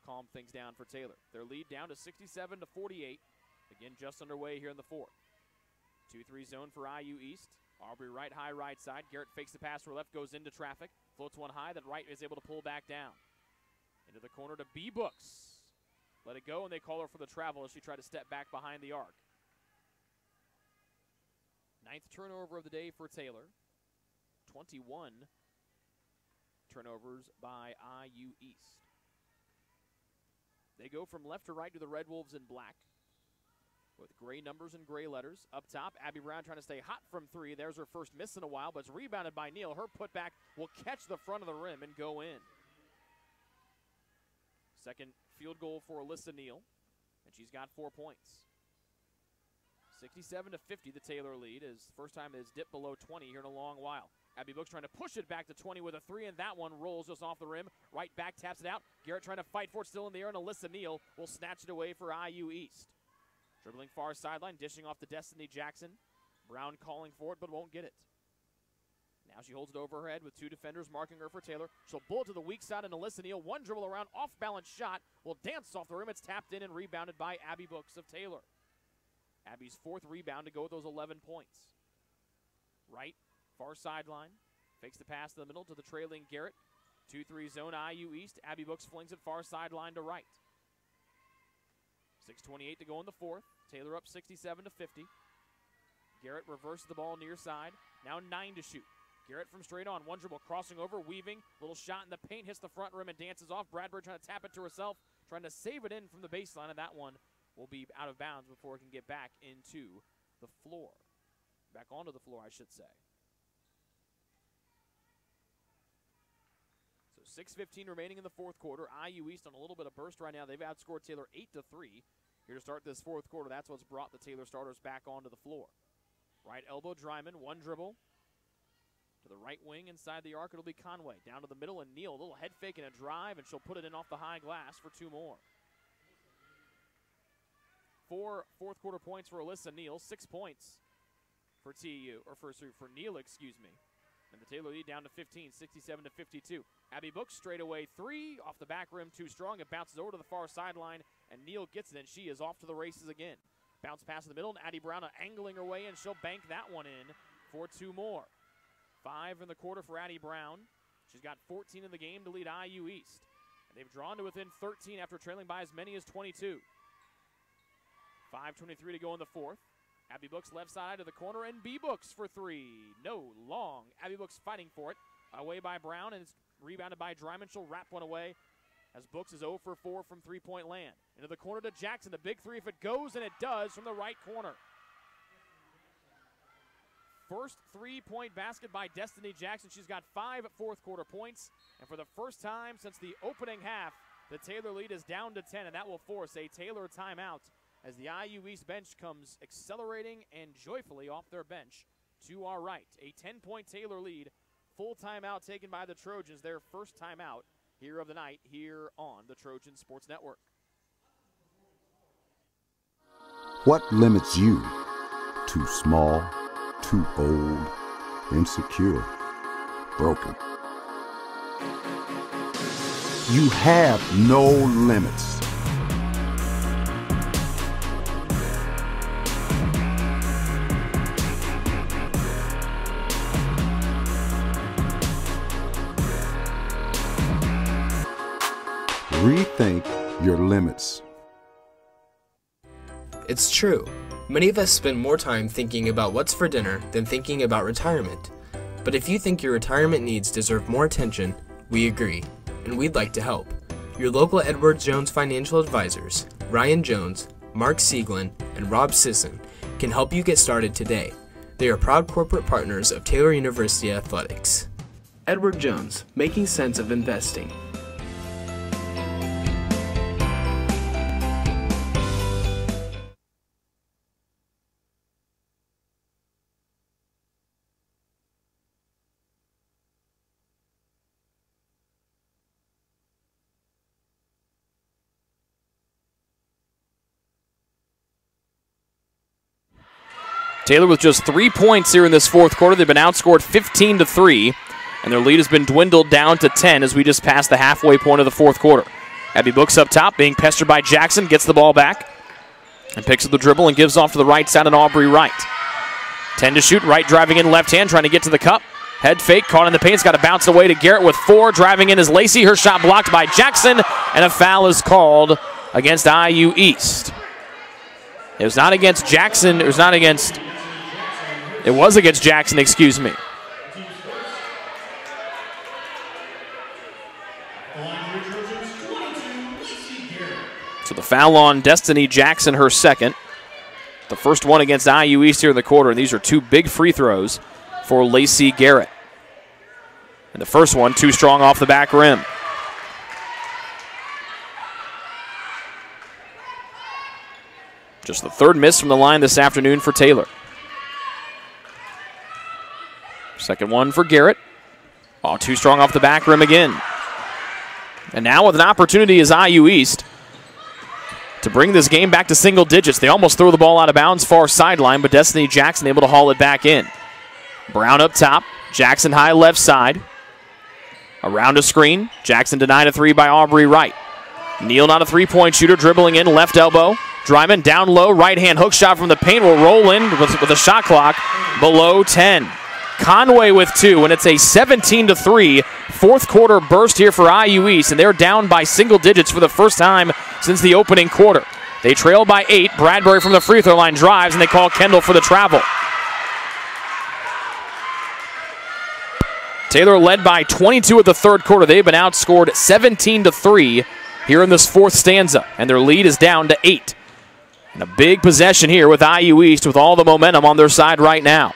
calm things down for Taylor. Their lead down to 67-48. Again, just underway here in the fourth. 2-3 zone for IU East. Aubrey Wright, high right side. Garrett fakes the pass to her left, goes into traffic. Floats one high that Wright is able to pull back down. Into the corner to B. Books. Let it go, and they call her for the travel as she tried to step back behind the arc. 9th turnover of the day for Taylor. 21 turnovers by IU East. They go from left to right to the Red Wolves in black with gray numbers and gray letters. Up top, Abby Brown trying to stay hot from three. There's her first miss in a while, but it's rebounded by Neal. Her putback will catch the front of the rim and go in. Second field goal for Alyssa Neal, and she's got 4 points. 67-50 the Taylor lead is first time it has dipped below 20 here in a long while. Abby Books trying to push it back to 20 with a three, and that one rolls just off the rim. Right back taps it out. Garrett trying to fight for it, still in the air, and Alyssa Neal will snatch it away for IU East. Dribbling far sideline, dishing off to Destiny Jackson. Brown calling for it, but won't get it. Now she holds it over her head with 2 defenders marking her for Taylor. She'll bullet to the weak side, and Alyssa Neal, one dribble around, off-balance shot, will dance off the rim. It's tapped in and rebounded by Abby Books of Taylor. Abby's 4th rebound to go with those 11 points. Right, far sideline. Fakes the pass to the middle to the trailing Garrett. 2-3 zone IU East. Abby Books flings it far sideline to right. 6:28 to go in the fourth. Taylor up 67-50. Garrett reverses the ball near side. Now 9 to shoot. Garrett from straight on. One dribble crossing over, weaving. Little shot in the paint, hits the front rim and dances off. Bradbury trying to tap it to herself, trying to save it in from the baseline, and that one will be out of bounds before it can get back into the floor. Back onto the floor, I should say. So 6:15 remaining in the fourth quarter. IU East on a little bit of burst right now. They've outscored Taylor 8-3. Here to start this fourth quarter. That's what's brought the Taylor starters back onto the floor. Right elbow, Dryman, one dribble. To the right wing inside the arc, it'll be Conway. Down to the middle, and Neal, a little head fake and a drive, and she'll put it in off the high glass for 2 more. 4 fourth quarter points for Alyssa Neal, 6 points for for Neal, excuse me. And the Taylor lead down to 15, 67-52. Abby Books straight away 3 off the back rim, too strong. It bounces over to the far sideline, and Neal gets it, and she is off to the races again. Bounce pass in the middle, and Addie Brown angling her way, and she'll bank that one in for 2 more. 5 in the quarter for Addie Brown. She's got 14 in the game to lead IU East. And they've drawn to within 13 after trailing by as many as 22. 5:23 to go in the fourth. Abby Books left side to the corner, and B. Books for 3. No, long. Abby Books fighting for it. Away by Brown, and it's rebounded by Dryman. She'll wrap one away as Brooks is 0 for 4 from three-point land. Into the corner to Jackson. The big three if it goes, and it does from the right corner. First three-point basket by Destiny Jackson. She's got 5 fourth-quarter points. And for the first time since the opening half, the Taylor lead is down to 10, and that will force a Taylor timeout as the IU East bench comes accelerating and joyfully off their bench to our right. A 10-point Taylor lead. Full timeout taken by the Trojans, their first timeout here of the night here on the Trojan Sports Network. What limits you? Too small, too old, insecure, broken. You have no limits. Rethink your limits. It's true. Many of us spend more time thinking about what's for dinner than thinking about retirement. But if you think your retirement needs deserve more attention, we agree, and we'd like to help. Your local Edward Jones financial advisors, Ryan Jones, Mark Sieglin, and Rob Sisson, can help you get started today. They are proud corporate partners of Taylor University Athletics. Edward Jones, making sense of investing. Taylor with just 3 points here in this fourth quarter. They've been outscored 15-3, and their lead has been dwindled down to 10 as we just passed the halfway point of the fourth quarter. Abby Brooks up top, being pestered by Jackson, gets the ball back and picks up the dribble and gives off to the right side on Aubrey Wright. 10 to shoot, Wright driving in left hand, trying to get to the cup. Head fake, caught in the paint, it's got to bounce away to Garrett with 4. Driving in is Lacey, her shot blocked by Jackson, and a foul is called against IU East. It was not against Jackson, it was against Jackson, excuse me. So the foul on Destiny Jackson, her second. The first one against IU East here in the quarter, and these are 2 big free throws for Lacey Garrett. And the first one, too strong off the back rim. Just the third miss from the line this afternoon for Taylor. Second one for Garrett. Oh, too strong off the back rim again. And now with an opportunity is IU East to bring this game back to single digits. They almost throw the ball out of bounds far sideline, but Destiny Jackson able to haul it back in. Brown up top. Jackson high left side. Around a screen. Jackson denied a 3 by Aubrey Wright. Neal, not a three-point shooter, dribbling in left elbow. Dryman down low, right hand hook shot from the paint will roll in with a shot clock below 10. Conway with 2, and it's a 17-3 fourth quarter burst here for IU East, and they're down by single digits for the first time since the opening quarter. They trail by 8. Bradbury from the free throw line drives, and they call Kendall for the travel. Taylor led by 22 at the third quarter. They've been outscored 17-3 here in this fourth stanza, and their lead is down to 8. And a big possession here with IU East with all the momentum on their side right now.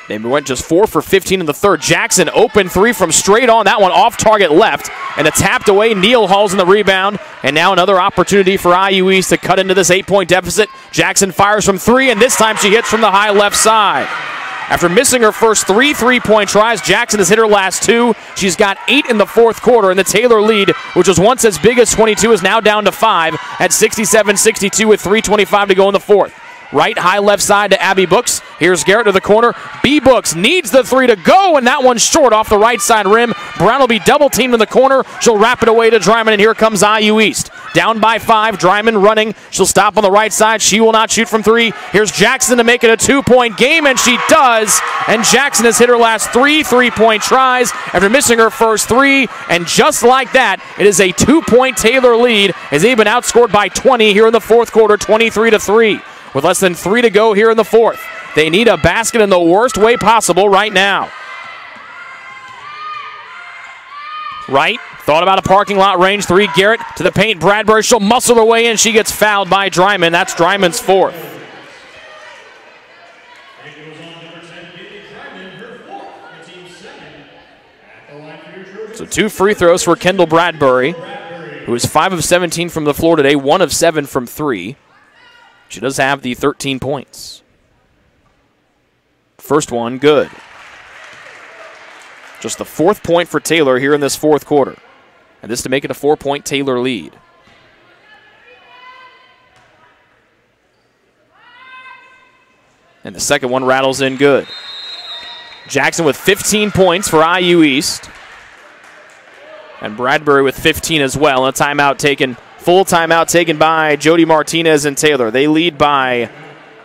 They went just 4 for 15 in the third. Jackson open 3 from straight on. That one off target left, and it's tapped away. Neal hauls in the rebound, and now another opportunity for IU East to cut into this 8-point deficit. Jackson fires from 3, and this time she hits from the high left side. After missing her first 3 3-point tries, Jackson has hit her last 2. She's got 8 in the fourth quarter, and the Taylor lead, which was once as big as 22, is now down to 5 at 67-62 with 3:25 to go in the fourth. Right, high left side to Abby Brooks. Here's Garrett to the corner. B. Brooks needs the 3 to go, and that one's short off the right side rim. Brown will be double teamed in the corner. She'll wrap it away to Dryman, and here comes IU East. Down by 5, Dryman running. She'll stop on the right side. She will not shoot from 3. Here's Jackson to make it a 2-point game, and she does. And Jackson has hit her last 3 3-point tries after missing her first 3. And just like that, it is a 2-point Taylor lead as they've been outscored by 20 here in the fourth quarter, 23-3. With less than 3 to go here in the fourth. They need a basket in the worst way possible right now. Wright Thought about a parking lot range three. Garrett to the paint. Bradbury, she'll muscle her way in. She gets fouled by Dryman. That's Dryman's fourth. So 2 free throws for Kendall Bradbury, who is 5 of 17 from the floor today, 1 of 7 from 3. She does have the 13 points. First one, good. Just the 4th point for Taylor here in this 4th quarter. And this to make it a 4-point Taylor lead. And the second one rattles in good. Jackson with 15 points for IU East. And Bradbury with 15 as well. And a timeout taken, full timeout taken by Jody Martinez and Taylor. They lead by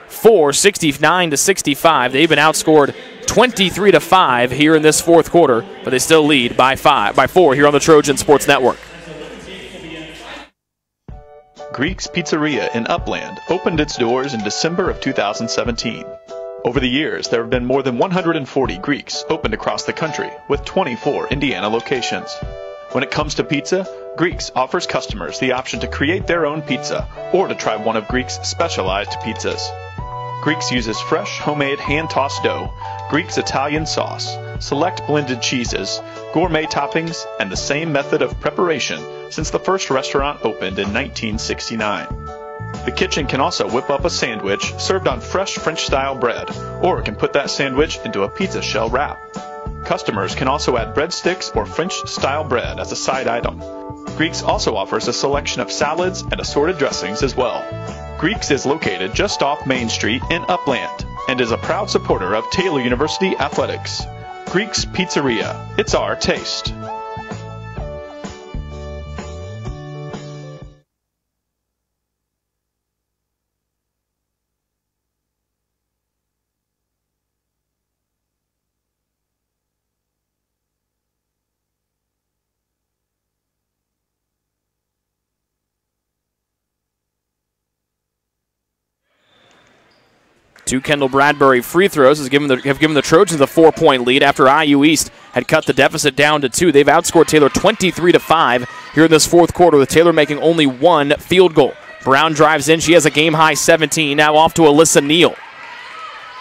4, 69-65. They've been outscored 23-5 here in this 4th quarter, but they still lead by 4 here on the Trojan Sports Network. Greek's Pizzeria in Upland opened its doors in December of 2017. Over the years, there have been more than 140 Greeks opened across the country, with 24 Indiana locations. When it comes to pizza, Greeks offers customers the option to create their own pizza or to try one of Greek's specialized pizzas. Greeks uses fresh, homemade, hand-tossed dough, Greek's Italian sauce, select blended cheeses, gourmet toppings, and the same method of preparation since the first restaurant opened in 1969. The kitchen can also whip up a sandwich served on fresh French-style bread, or it can put that sandwich into a pizza shell wrap. Customers can also add breadsticks or French-style bread as a side item. Greeks also offers a selection of salads and assorted dressings as well. Greeks is located just off Main Street in Upland and is a proud supporter of Taylor University Athletics. Greek's Pizzeria. It's our taste. Two Kendall Bradbury free throws have given the Trojans a 4-point lead after IU East had cut the deficit down to 2. They've outscored Taylor 23-5 here in this 4th quarter, with Taylor making only 1 field goal. Brown drives in. She has a game-high 17. Now off to Alyssa Neal.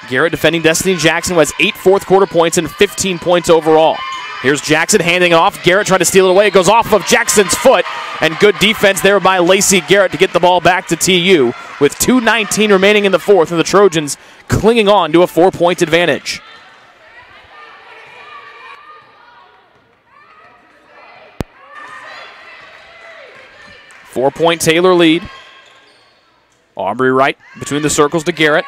Garrett defending Destiny Jackson, who has 8 4th-quarter points and 15 points overall. Here's Jackson handing it off. Garrett trying to steal it away. It goes off of Jackson's foot, and good defense there by Lacey Garrett to get the ball back to TU with 2:19 remaining in the 4th, and the Trojans clinging on to a 4-point advantage. Four-point Taylor lead. Aubrey Wright between the circles to Garrett.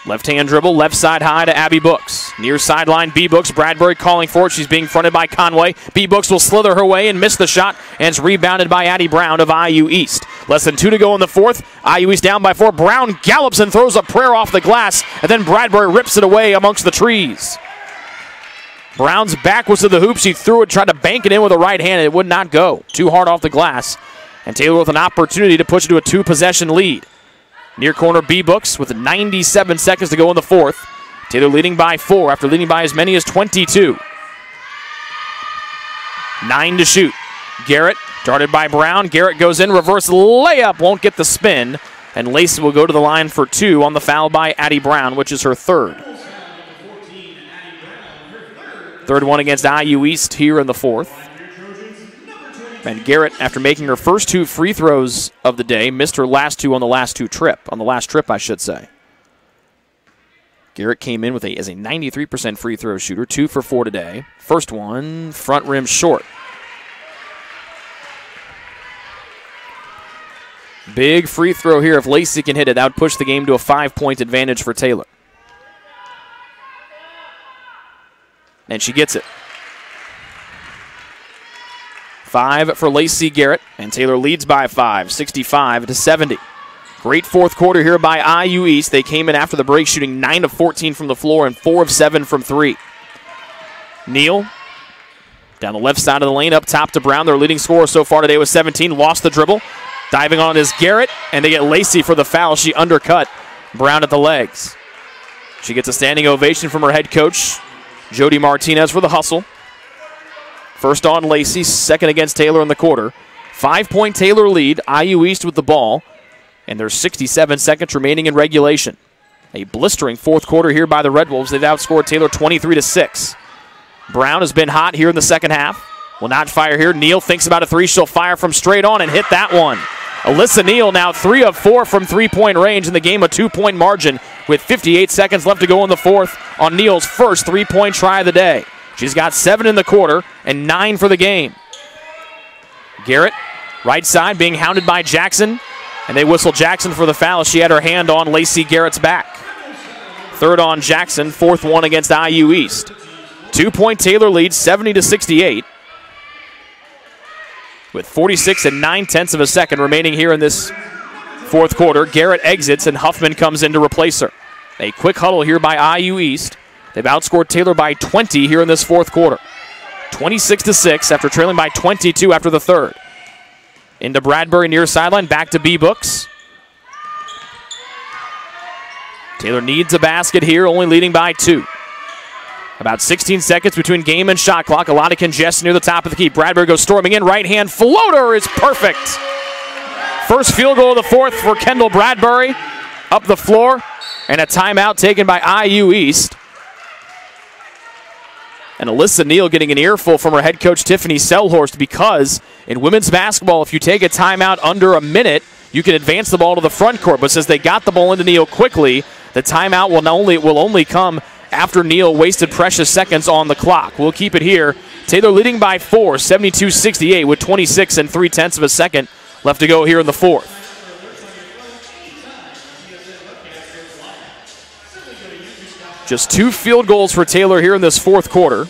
Left-hand dribble, left side high to Abby Books. Near sideline, B. Books. Bradbury calling for it. She's being fronted by Conway. B. Books will slither her way and miss the shot, and it's rebounded by Addie Brown of IU East. Less than 2 to go in the 4th. IU East down by 4. Brown gallops and throws a prayer off the glass, and then Bradbury rips it away amongst the trees. Brown's back was to the hoop. She threw it, tried to bank it in with a right hand, and it would not go. Too hard off the glass. And Taylor with an opportunity to push it to a 2-possession lead. Near corner, B. Books with 97 seconds to go in the 4th. Taylor leading by 4 after leading by as many as 22. 9 to shoot. Garrett darted by Brown. Garrett goes in, reverse layup, won't get the spin. And Lacey will go to the line for 2 on the foul by Addie Brown, which is her 3rd. 3rd one against IU East here in the 4th. And Garrett, after making her first 2 free throws of the day, missed her last 2 on the last trip, I should say. Garrett came in with as a 93% free throw shooter, 2 for 4 today. First one, front rim short. Big free throw here. If Lacey can hit it, that would push the game to a 5-point advantage for Taylor. And she gets it. 5 for Lacey Garrett, and Taylor leads by 5, 65-70. Great 4th quarter here by IU East. They came in after the break shooting 9 of 14 from the floor and 4 of 7 from 3. Neal down the left side of the lane, up top to Brown. Their leading scorer so far today was 17, lost the dribble. Diving on is Garrett, and they get Lacey for the foul. She undercut Brown at the legs. She gets a standing ovation from her head coach, Jody Martinez, for the hustle. First on Lacey, second against Taylor in the quarter. 5-point Taylor lead, IU East with the ball, and there's 67 seconds remaining in regulation. A blistering fourth quarter here by the Red Wolves. They've outscored Taylor 23-6. Brown has been hot here in the second half. Will not fire here. Neal thinks about a three. She'll fire from straight on and hit that one. Alyssa Neal now 3 of 4 from three-point range in the game, a 2-point margin with 58 seconds left to go in the fourth on Neal's first three-point try of the day. She's got 7 in the quarter and 9 for the game. Garrett, right side, being hounded by Jackson, and they whistle Jackson for the foul. She had her hand on Lacey Garrett's back. Third on Jackson, fourth one against IU East. 2-point Taylor lead, 70-68. With 46 and 9/10 of a second remaining here in this fourth quarter. Garrett exits and Huffman comes in to replace her. A quick huddle here by IU East. They've outscored Taylor by 20 here in this fourth quarter. 26-6 after trailing by 22 after the third. Into Bradbury near sideline, back to B-Books. Taylor needs a basket here, only leading by 2. About 16 seconds between game and shot clock. A lot of congestion near the top of the key. Bradbury goes storming in. Right hand floater is perfect. First field goal of the fourth for Kendall Bradbury. Up the floor. And a timeout taken by IU East. And Alyssa Neal getting an earful from her head coach Tiffany Selhorst, because in women's basketball, if you take a timeout under a minute, you can advance the ball to the front court. But since they got the ball into Neal quickly, the timeout will only come after Neal wasted precious seconds on the clock. We'll keep it here. Taylor leading by 4, 72-68 with 26 and 3/10 of a second left to go here in the fourth. Just 2 field goals for Taylor here in this fourth quarter.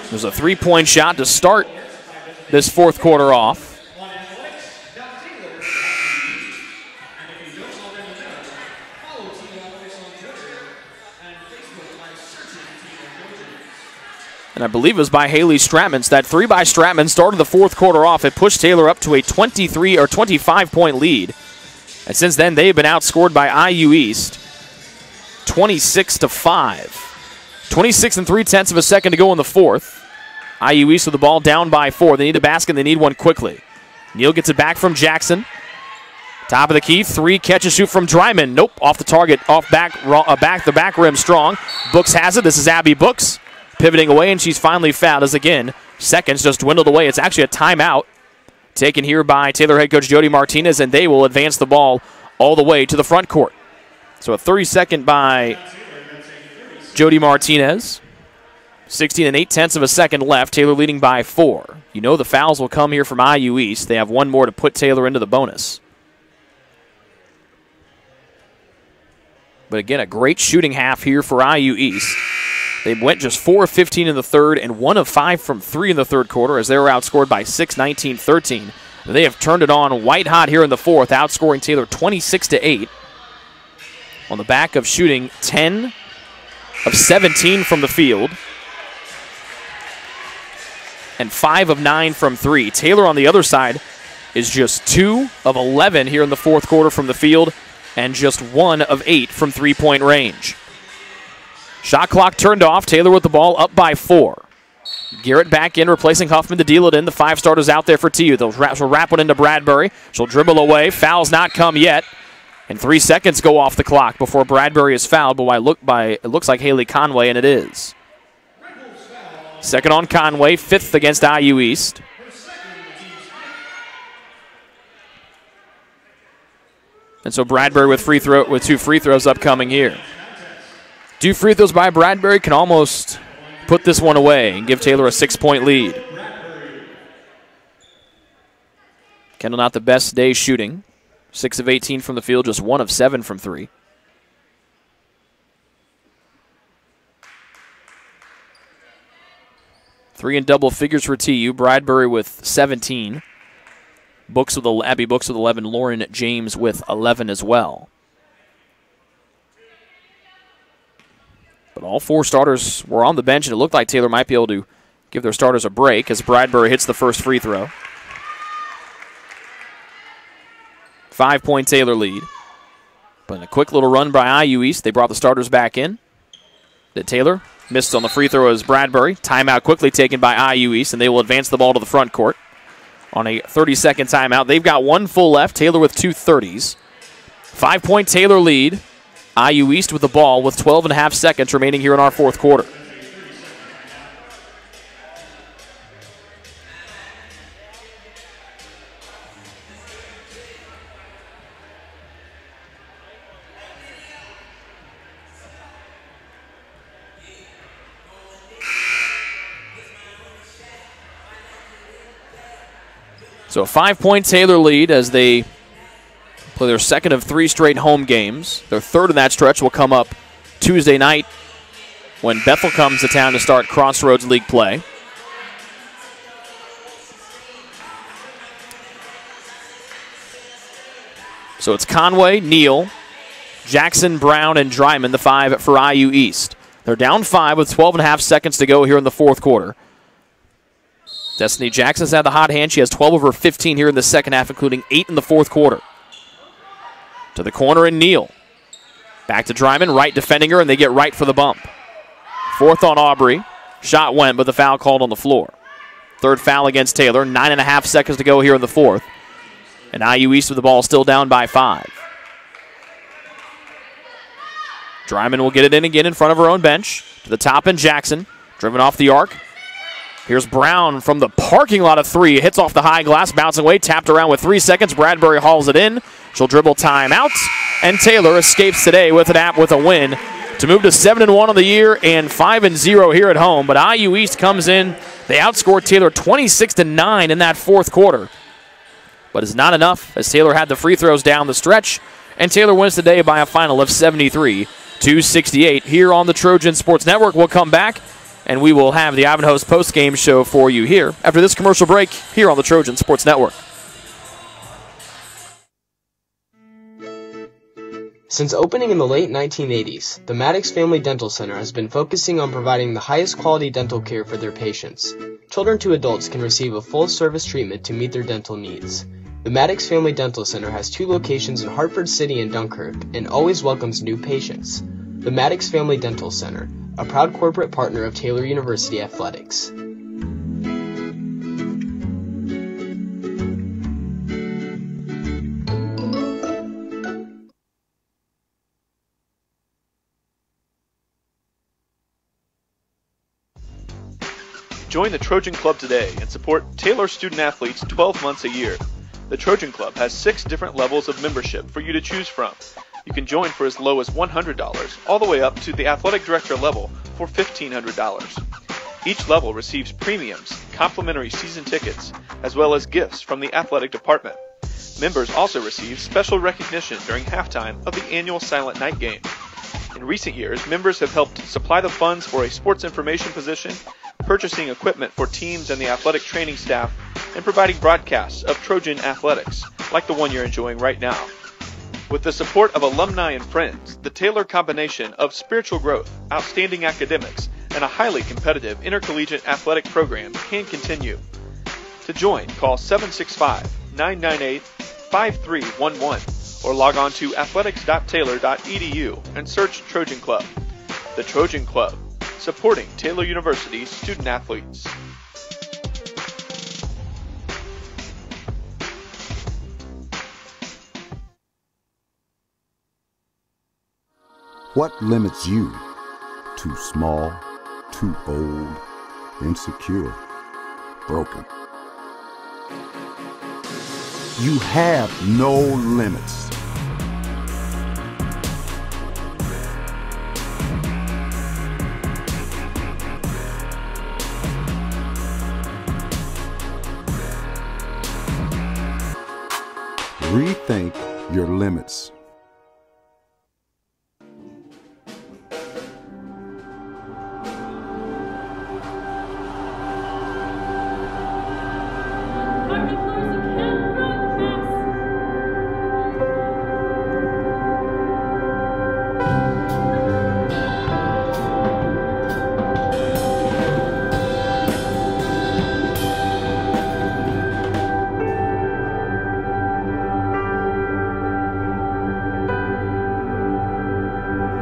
There's a 3-point shot to start this fourth quarter off. And I believe it was by Haley Stratman. That 3 by Stratman started the fourth quarter off. It pushed Taylor up to a 23 or 25-point lead. And since then, they've been outscored by IU East 26-5. 26 and 3/10 of a second to go in the fourth. IU East with the ball down by 4. They need a basket. They need one quickly. Neal gets it back from Jackson. Top of the key, 3 catch and shoot from Dryman. Nope, off the target, off the back rim strong. Books has it. This is Abby Books pivoting away, and she's finally fouled as, again, seconds just dwindled away. It's actually a timeout taken here by Taylor head coach Jody Martinez, and they will advance the ball all the way to the front court. So a 30-second by Jody Martinez. 16 and 8/10 of a second left. Taylor leading by 4. You know the fouls will come here from IU East. They have one more to put Taylor into the bonus. But again, a great shooting half here for IU East. They went just 4 of 15 in the third and 1 of 5 from 3 in the third quarter as they were outscored by 6, 19-13. They have turned it on white hot here in the fourth, outscoring Taylor 26-8 on the back of shooting 10 of 17 from the field and 5 of 9 from 3. Taylor on the other side is just 2 of 11 here in the fourth quarter from the field and just 1 of 8 from three-point range. Shot clock turned off. Taylor with the ball up by 4. Garrett back in, replacing Huffman to deal it in. The 5 starters out there for TU. She'll wrap one into Bradbury. She'll dribble away. Foul's not come yet. And 3 seconds go off the clock before Bradbury is fouled. But it looks like Haley Conway, and it is. Second on Conway, 5th against IU East. And so Bradbury with 2 free throws upcoming here. 2 free throws by Bradbury can almost put this one away and give Taylor a 6-point lead. Kendall not the best day shooting. 6 of 18 from the field, just 1 of 7 from 3. Three in double figures for TU. Bradbury with 17. Abby Books with 11. Lauren James with 11 as well. But all 4 starters were on the bench, and it looked like Taylor might be able to give their starters a break as Bradbury hits the first free throw. 5-point Taylor lead. But in a quick little run by IU East, they brought the starters back in. That Taylor missed on the free throw as Bradbury. Timeout quickly taken by IU East, and they will advance the ball to the front court on a 30-second timeout. They've got one full left. Taylor with 2 30s. 5-point Taylor lead. IU East with the ball with 12.5 seconds remaining here in our fourth quarter. So a 5-point Taylor lead as they play their second of 3 straight home games. Their third in that stretch will come up Tuesday night when Bethel comes to town to start Crossroads League play. So it's Conway, Neal, Jackson, Brown, and Dryman, the 5 for IU East. They're down 5 with 12.5 seconds to go here in the fourth quarter. Destiny Jackson's had the hot hand. She has 12 of her 15 here in the second half, including 8 in the fourth quarter. To the corner and Neal. Back to Dryman, right defending her, and they get right for the bump. Fourth on Aubrey. Shot went, but the foul called on the floor. Third foul against Taylor. 9.5 seconds to go here in the fourth. And IU East with the ball still down by 5. Dryman will get it in again in front of her own bench. To the top and Jackson. Driven off the arc. Here's Brown from the parking lot of 3. Hits off the high glass, bouncing away, tapped around with 3 seconds. Bradbury hauls it in. She'll dribble timeout. And Taylor escapes today with a win to move to 7-1 on the year and 5-0 here at home. But IU East comes in. They outscored Taylor 26-9 in that fourth quarter. But it's not enough as Taylor had the free throws down the stretch. And Taylor wins today by a final of 73-68 here on the Trojan Sports Network. We'll come back and we will have the Ivanhoe's post-game show for you here after this commercial break here on the Trojan Sports Network. Since opening in the late 1980s, the Maddox Family Dental Center has been focusing on providing the highest quality dental care for their patients. Children to adults can receive a full-service treatment to meet their dental needs. The Maddox Family Dental Center has 2 locations in Hartford City and Dunkirk and always welcomes new patients. The Maddox Family Dental Center, a proud corporate partner of Taylor University Athletics. Join the Trojan Club today and support Taylor student athletes 12 months a year. The Trojan Club has 6 different levels of membership for you to choose from. You can join for as low as $100, all the way up to the athletic director level for $1,500. Each level receives premiums, complimentary season tickets, as well as gifts from the athletic department. Members also receive special recognition during halftime of the annual Silent Night game. In recent years, members have helped supply the funds for a sports information position, purchasing equipment for teams and the athletic training staff, and providing broadcasts of Trojan athletics, like the one you're enjoying right now. With the support of alumni and friends, the Taylor combination of spiritual growth, outstanding academics, and a highly competitive intercollegiate athletic program can continue. To join, call 765-998-5311 or log on to athletics.taylor.edu and search Trojan Club. The Trojan Club, supporting Taylor University's student athletes. What limits you? Too small, too old, insecure, broken. You have no limits. Rethink your limits.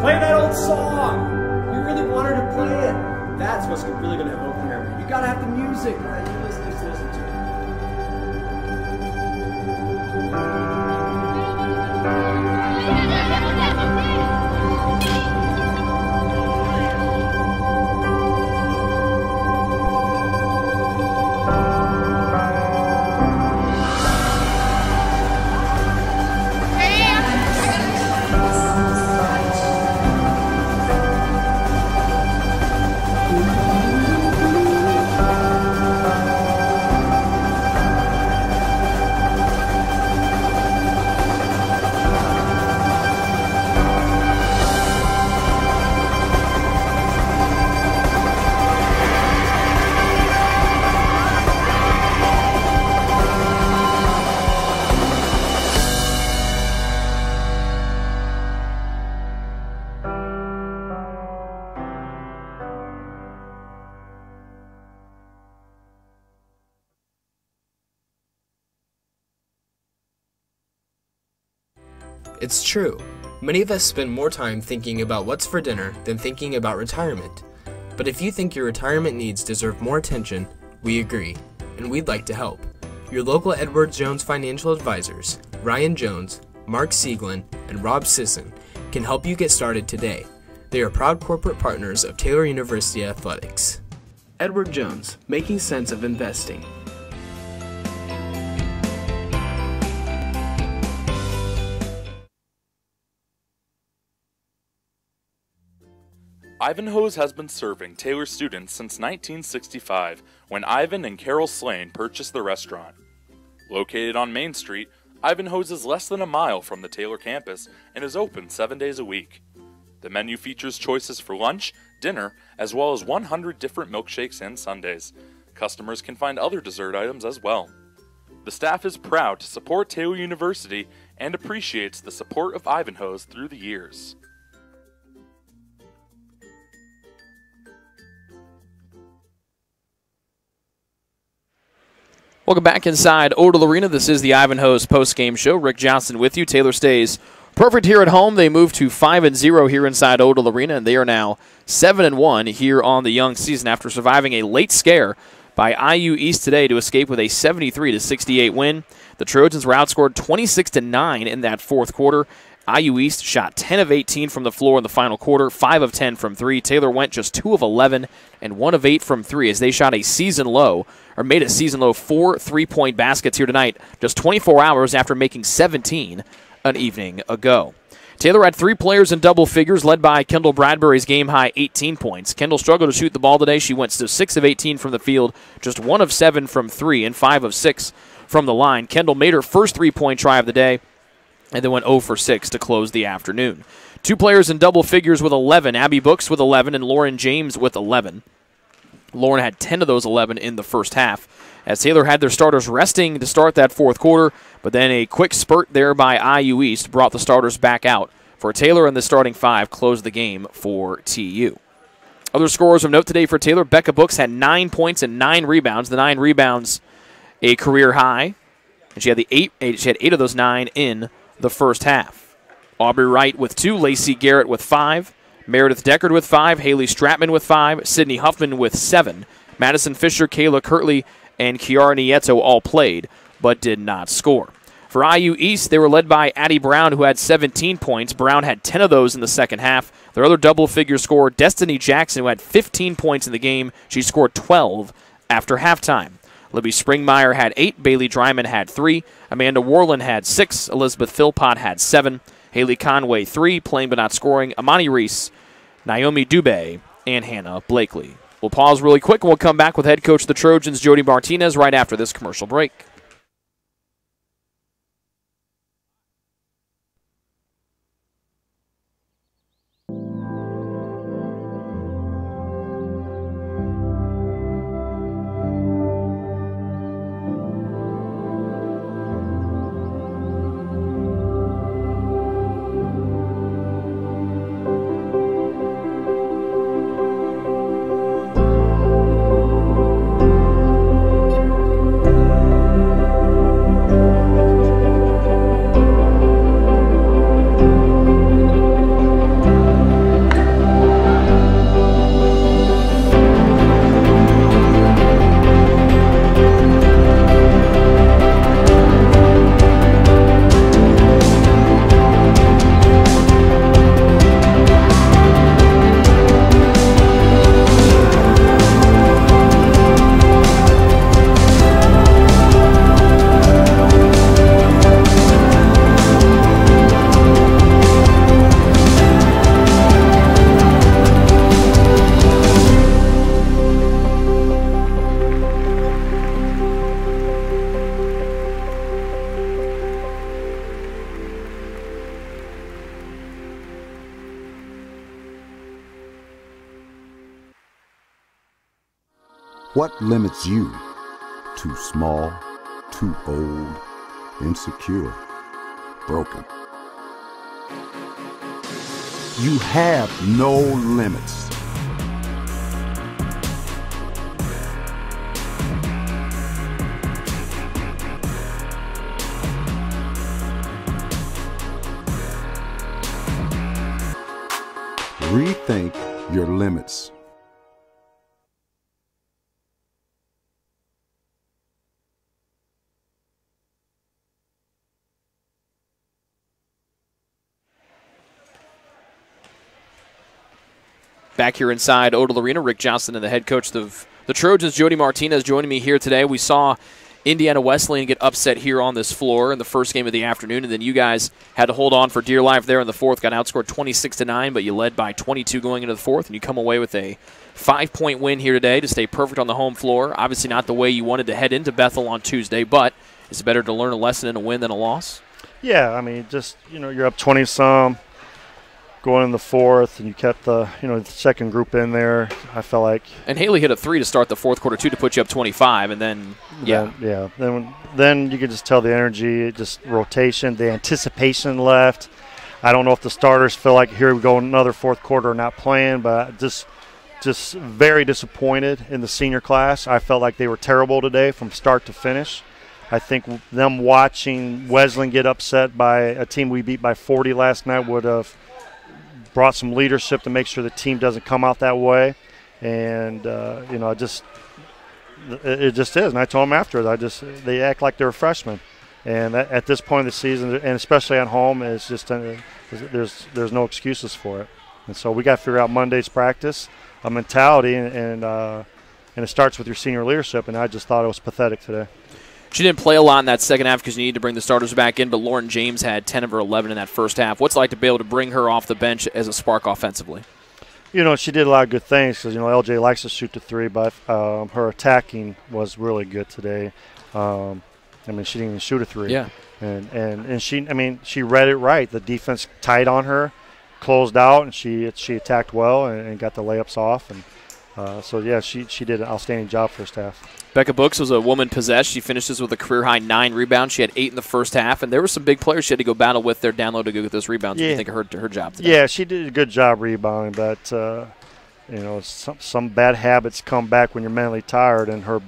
Play that old song! We really wanted gotta have the music that you listen to. It's true. Many of us spend more time thinking about what's for dinner than thinking about retirement. But if you think your retirement needs deserve more attention, we agree, and we'd like to help. Your local Edward Jones financial advisors, Ryan Jones, Mark Sieglin, and Rob Sisson, can help you get started today. They are proud corporate partners of Taylor University Athletics. Edward Jones, making sense of investing. Ivanhoe's has been serving Taylor students since 1965, when Ivan and Carol Slane purchased the restaurant. Located on Main Street, Ivanhoe's is less than a mile from the Taylor campus and is open 7 days a week. The menu features choices for lunch, dinner, as well as 100 different milkshakes and sundaes. Customers can find other dessert items as well. The staff is proud to support Taylor University and appreciates the support of Ivanhoe's through the years. Welcome back inside Odell Arena. This is the Ivanhoe's post-game show. Rick Johnson with you. Taylor stays perfect here at home. They move to 5-0 here inside Odell Arena, and they are now 7-1 here on the young season after surviving a late scare by IU East today to escape with a 73-68 win. The Trojans were outscored 26-9 in that fourth quarter. IU East shot 10 of 18 from the floor in the final quarter, 5 of 10 from 3. Taylor went just 2 of 11 and 1 of 8 from 3 as they shot a season low, or made a season low 4 3-point baskets here tonight, just 24 hours after making 17 an evening ago. Taylor had 3 players in double figures, led by Kendall Bradbury's game-high 18 points. Kendall struggled to shoot the ball today. She went to 6 of 18 from the field, just 1 of 7 from 3, and 5 of 6 from the line. Kendall made her first 3-point try of the day, and then went 0 for 6 to close the afternoon. 2 players in double figures with 11, Abby Books with 11 and Lauren James with 11. Lauren had 10 of those 11 in the first half, as Taylor had their starters resting to start that fourth quarter, but then a quick spurt there by IU East brought the starters back out for Taylor, and the starting 5 closed the game for TU. Other scorers of note today for Taylor, Becca Books had 9 points and 9 rebounds. The 9 rebounds, a career high, and she had 8 of those 9 in the first half. Aubrey Wright with 2, Lacey Garrett with 5, Meredith Deckard with 5, Haley Stratman with 5, Sydney Huffman with 7. Madison Fisher, Kayla Kirtley, and Kiara Nieto all played, but did not score. For IU East, they were led by Addie Brown, who had 17 points. Brown had 10 of those in the second half. Their other double-figure scorer, Destiny Jackson, who had 15 points in the game. She scored 12 after halftime. Libby Springmeyer had 8, Bailey Dryman had 3, Amanda Warland had 6, Elizabeth Philpott had 7, Haley Conway 3, playing but not scoring, Amani Reese, Naomi Dubé, and Hannah Blakely. We'll pause really quick and we'll come back with head coach of the Trojans, Jody Martinez, right after this commercial break. What limits you? Too small, too old, insecure, broken. You have no limits. Rethink your limits. Back here inside Odell Arena, Rick Johnson and the head coach of the Trojans, Jody Martinez, joining me here today. We saw Indiana Wesleyan get upset here on this floor in the first game of the afternoon, and then you guys had to hold on for dear life there in the fourth. Got outscored 26-9, but you led by 22 going into the fourth, and you come away with a 5-point win here today to stay perfect on the home floor. Obviously not the way you wanted to head into Bethel on Tuesday, but it's better to learn a lesson in a win than a loss. Yeah, I mean, just, you're up 20-some. Going in the fourth, and you kept the the second group in there. I felt like, and Haley hit a 3 to start the fourth quarter too to put you up 25, and then then you could just tell the energy, just rotation, the anticipation left. I don't know if the starters feel like here we go another fourth quarter not playing, but just very disappointed in the senior class. I felt like they were terrible today from start to finish. I think them watching Wesleyan get upset by a team we beat by 40 last night would have brought some leadership to make sure the team doesn't come out that way, and it just is. And I told them after they act like they're freshmen, and at this point of the season, and especially at home, it's just there's no excuses for it. And so we got to figure out Monday's practice, a mentality, and it starts with your senior leadership. And I just thought it was pathetic today. She didn't play a lot in that second half because you need to bring the starters back in, but Lauren James had 10 of her 11 in that first half. What's it like to be able to bring her off the bench as a spark offensively? She did a lot of good things because, LJ likes to shoot the three, but her attacking was really good today. She didn't even shoot a three. Yeah. And she read it right. The defense tight on her, closed out, and she attacked well and got the layups off. And she did an outstanding job first half. Becca Brooks was a woman possessed. She finishes with a career-high 9 rebounds. She had 8 in the first half, and there were some big players she had to go battle with their down low to go get those rebounds. What do you think of her job today? Yeah, she did a good job rebounding, but some bad habits come back when you're mentally tired, and her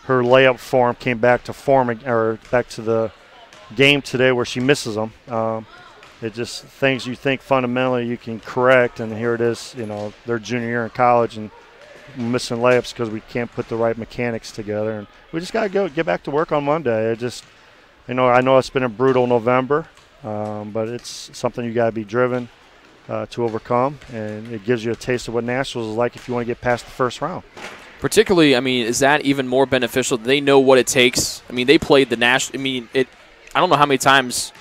layup form came back to back to the game today where she misses them. It just things you think fundamentally you can correct, and here it is. Their junior year in college and missing layups because we can't put the right mechanics together, and we just got to get back to work on Monday. I know it's been a brutal November, but it's something you got to be driven to overcome, and it gives you a taste of what Nationals is like if you want to get past the first round. Particularly, is that even more beneficial? They know what it takes. They played the National. I don't know how many times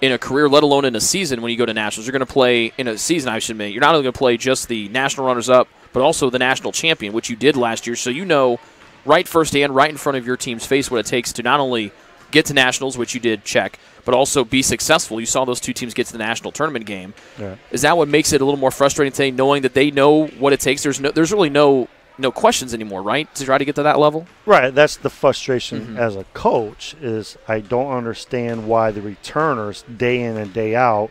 in a career, let alone in a season, when you go to Nationals, you're going to play in a season. I should admit, you're not only going to play just the national runners-up, but also the national champion, which you did last year. So you know right firsthand, right in front of your team's face, what it takes to not only get to nationals, which you did check, but also be successful. You saw those two teams get to the national tournament game. Yeah. Is that what makes it a little more frustrating today, knowing that they know what it takes? There's really no questions anymore, right, to try to get to that level? Right. That's the frustration as a coach is I don't understand why the returners day in and day out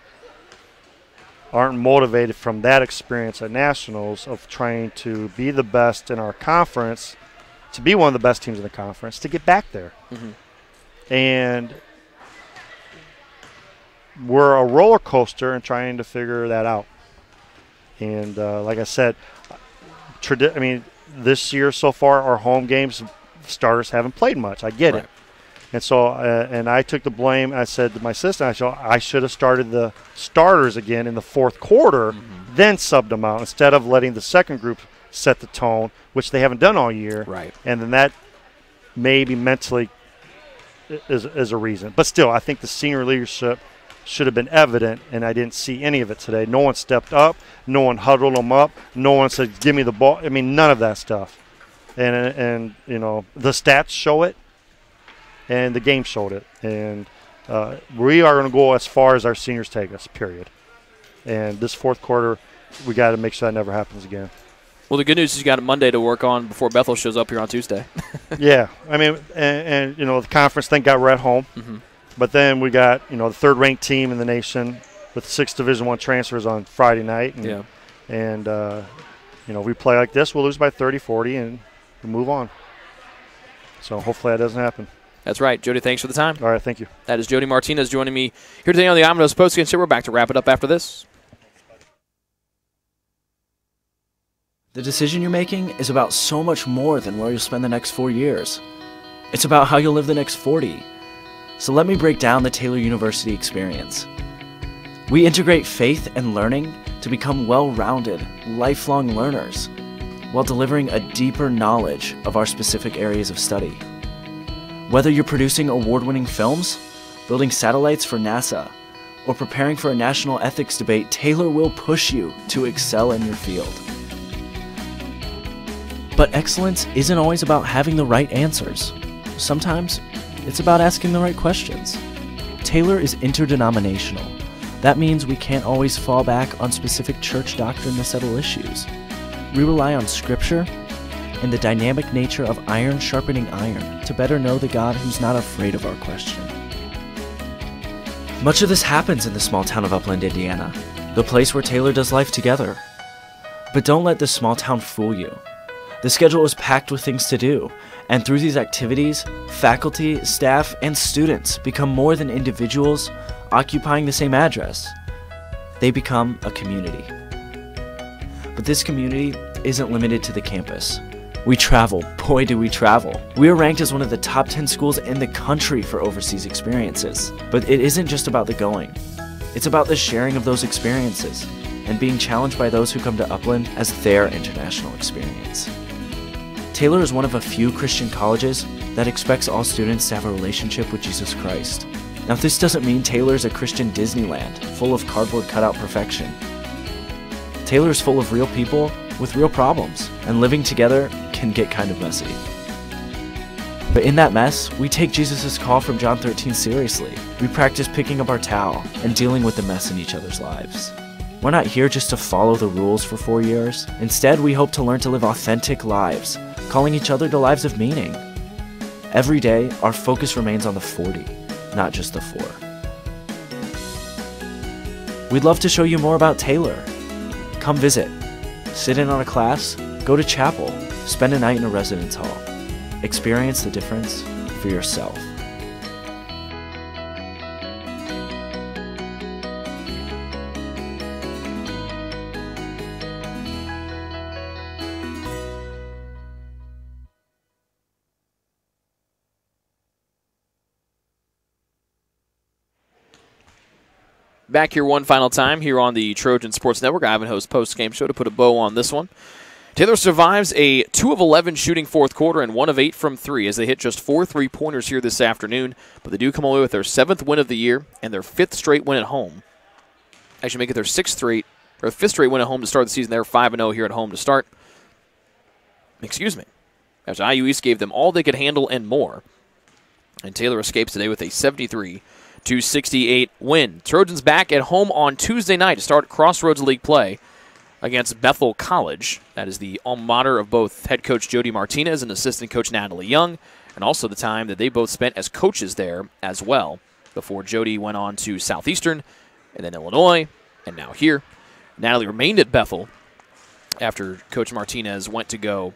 aren't motivated from that experience at Nationals of trying to be the best in our conference, to be one of the best teams in the conference, to get back there. And we're a roller coaster and trying to figure that out. And like I said, this year so far, our home games, starters haven't played much. I get it. And so, and I took the blame. I said to my assistant, I should have started the starters again in the fourth quarter, then subbed them out instead of letting the second group set the tone, which they haven't done all year. Right. And then that maybe mentally is a reason. But still, I think the senior leadership should have been evident, and I didn't see any of it today. No one stepped up. No one huddled them up. No one said, give me the ball. None of that stuff. And the stats show it. And the game showed it. And we are going to go as far as our seniors take us, period. And this fourth quarter, we got to make sure that never happens again. Well, the good news is you got a Monday to work on before Bethel shows up here on Tuesday. Yeah, I mean, and the conference, thank God we're at home. Mm-hmm. But then we got, the third-ranked team in the nation with 6 Division I transfers on Friday night. And, we play like this, we'll lose by 30, 40, and we'll move on. So hopefully that doesn't happen. That's right. Jody, thanks for the time. All right, thank you. That is Jody Martinez joining me here today on the Amados Postgame Show. We're back to wrap it up after this. The decision you're making is about so much more than where you'll spend the next 4 years. It's about how you'll live the next 40. So let me break down the Taylor University experience. We integrate faith and learning to become well-rounded, lifelong learners, while delivering a deeper knowledge of our specific areas of study. Whether you're producing award-winning films, building satellites for NASA, or preparing for a national ethics debate, Taylor will push you to excel in your field. But excellence isn't always about having the right answers. Sometimes it's about asking the right questions. Taylor is interdenominational. That means we can't always fall back on specific church doctrine to settle issues. We rely on Scripture and the dynamic nature of iron sharpening iron to better know the God who's not afraid of our question. Much of this happens in the small town of Upland, Indiana, the place where Taylor does life together. But don't let this small town fool you. The schedule is packed with things to do, and through these activities, faculty, staff, and students become more than individuals occupying the same address. They become a community. But this community isn't limited to the campus. We travel. Boy, do we travel. We are ranked as one of the top 10 schools in the country for overseas experiences. But it isn't just about the going. It's about the sharing of those experiences and being challenged by those who come to Upland as their international experience. Taylor is one of a few Christian colleges that expects all students to have a relationship with Jesus Christ. Now, this doesn't mean Taylor is a Christian Disneyland full of cardboard cutout perfection. Taylor is full of real people with real problems, and living together can get kind of messy. But in that mess, we take Jesus' call from John 13 seriously. We practice picking up our towel and dealing with the mess in each other's lives. We're not here just to follow the rules for 4 years. Instead, we hope to learn to live authentic lives, calling each other to lives of meaning. Every day, our focus remains on the 40, not just the 4. We'd love to show you more about Taylor. Come visit, sit in on a class, go to chapel, spend a night in a residence hall. Experience the difference for yourself. Back here one final time here on the Trojan Sports Network. Ivanhoe's post-game show to put a bow on this one. Taylor survives a 2 of 11 shooting fourth quarter and 1 of 8 from 3 as they hit just 4 3-pointers here this afternoon. But they do come away with their 7th win of the year and their 5th straight win at home. Actually make it their 5th straight win at home to start the season. They're 5-0 here at home to start. Excuse me. As IU East gave them all they could handle and more. And Taylor escapes today with a 73-68 win. Trojans back at home on Tuesday night to start Crossroads League play against Bethel College. That is the alma mater of both head coach Jody Martinez and assistant coach Natalie Young, and also the time that they both spent as coaches there as well, before Jody went on to Southeastern and then Illinois, and now here. Natalie remained at Bethel after Coach Martinez went to go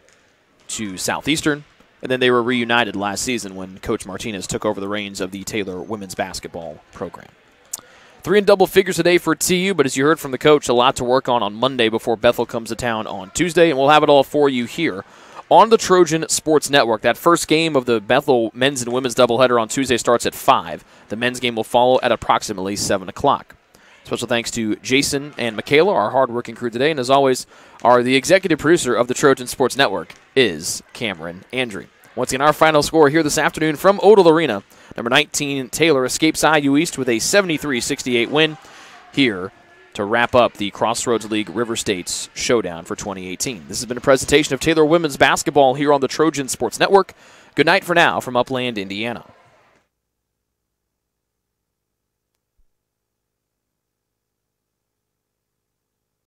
to Southeastern, and then they were reunited last season when Coach Martinez took over the reins of the Taylor women's basketball program. 3 in double figures today for TU, but as you heard from the coach, a lot to work on Monday before Bethel comes to town on Tuesday, and we'll have it all for you here on the Trojan Sports Network. That first game of the Bethel men's and women's doubleheader on Tuesday starts at 5. The men's game will follow at approximately 7 o'clock. Special thanks to Jason and Michaela, our hard-working crew today, and as always, the executive producer of the Trojan Sports Network is Cameron Andrew. Once again, our final score here this afternoon from Odell Arena. Number 19, Taylor, escapes IU East with a 73-68 win here to wrap up the Crossroads League River States Showdown for 2018. This has been a presentation of Taylor women's basketball here on the Trojan Sports Network. Good night for now from Upland, Indiana.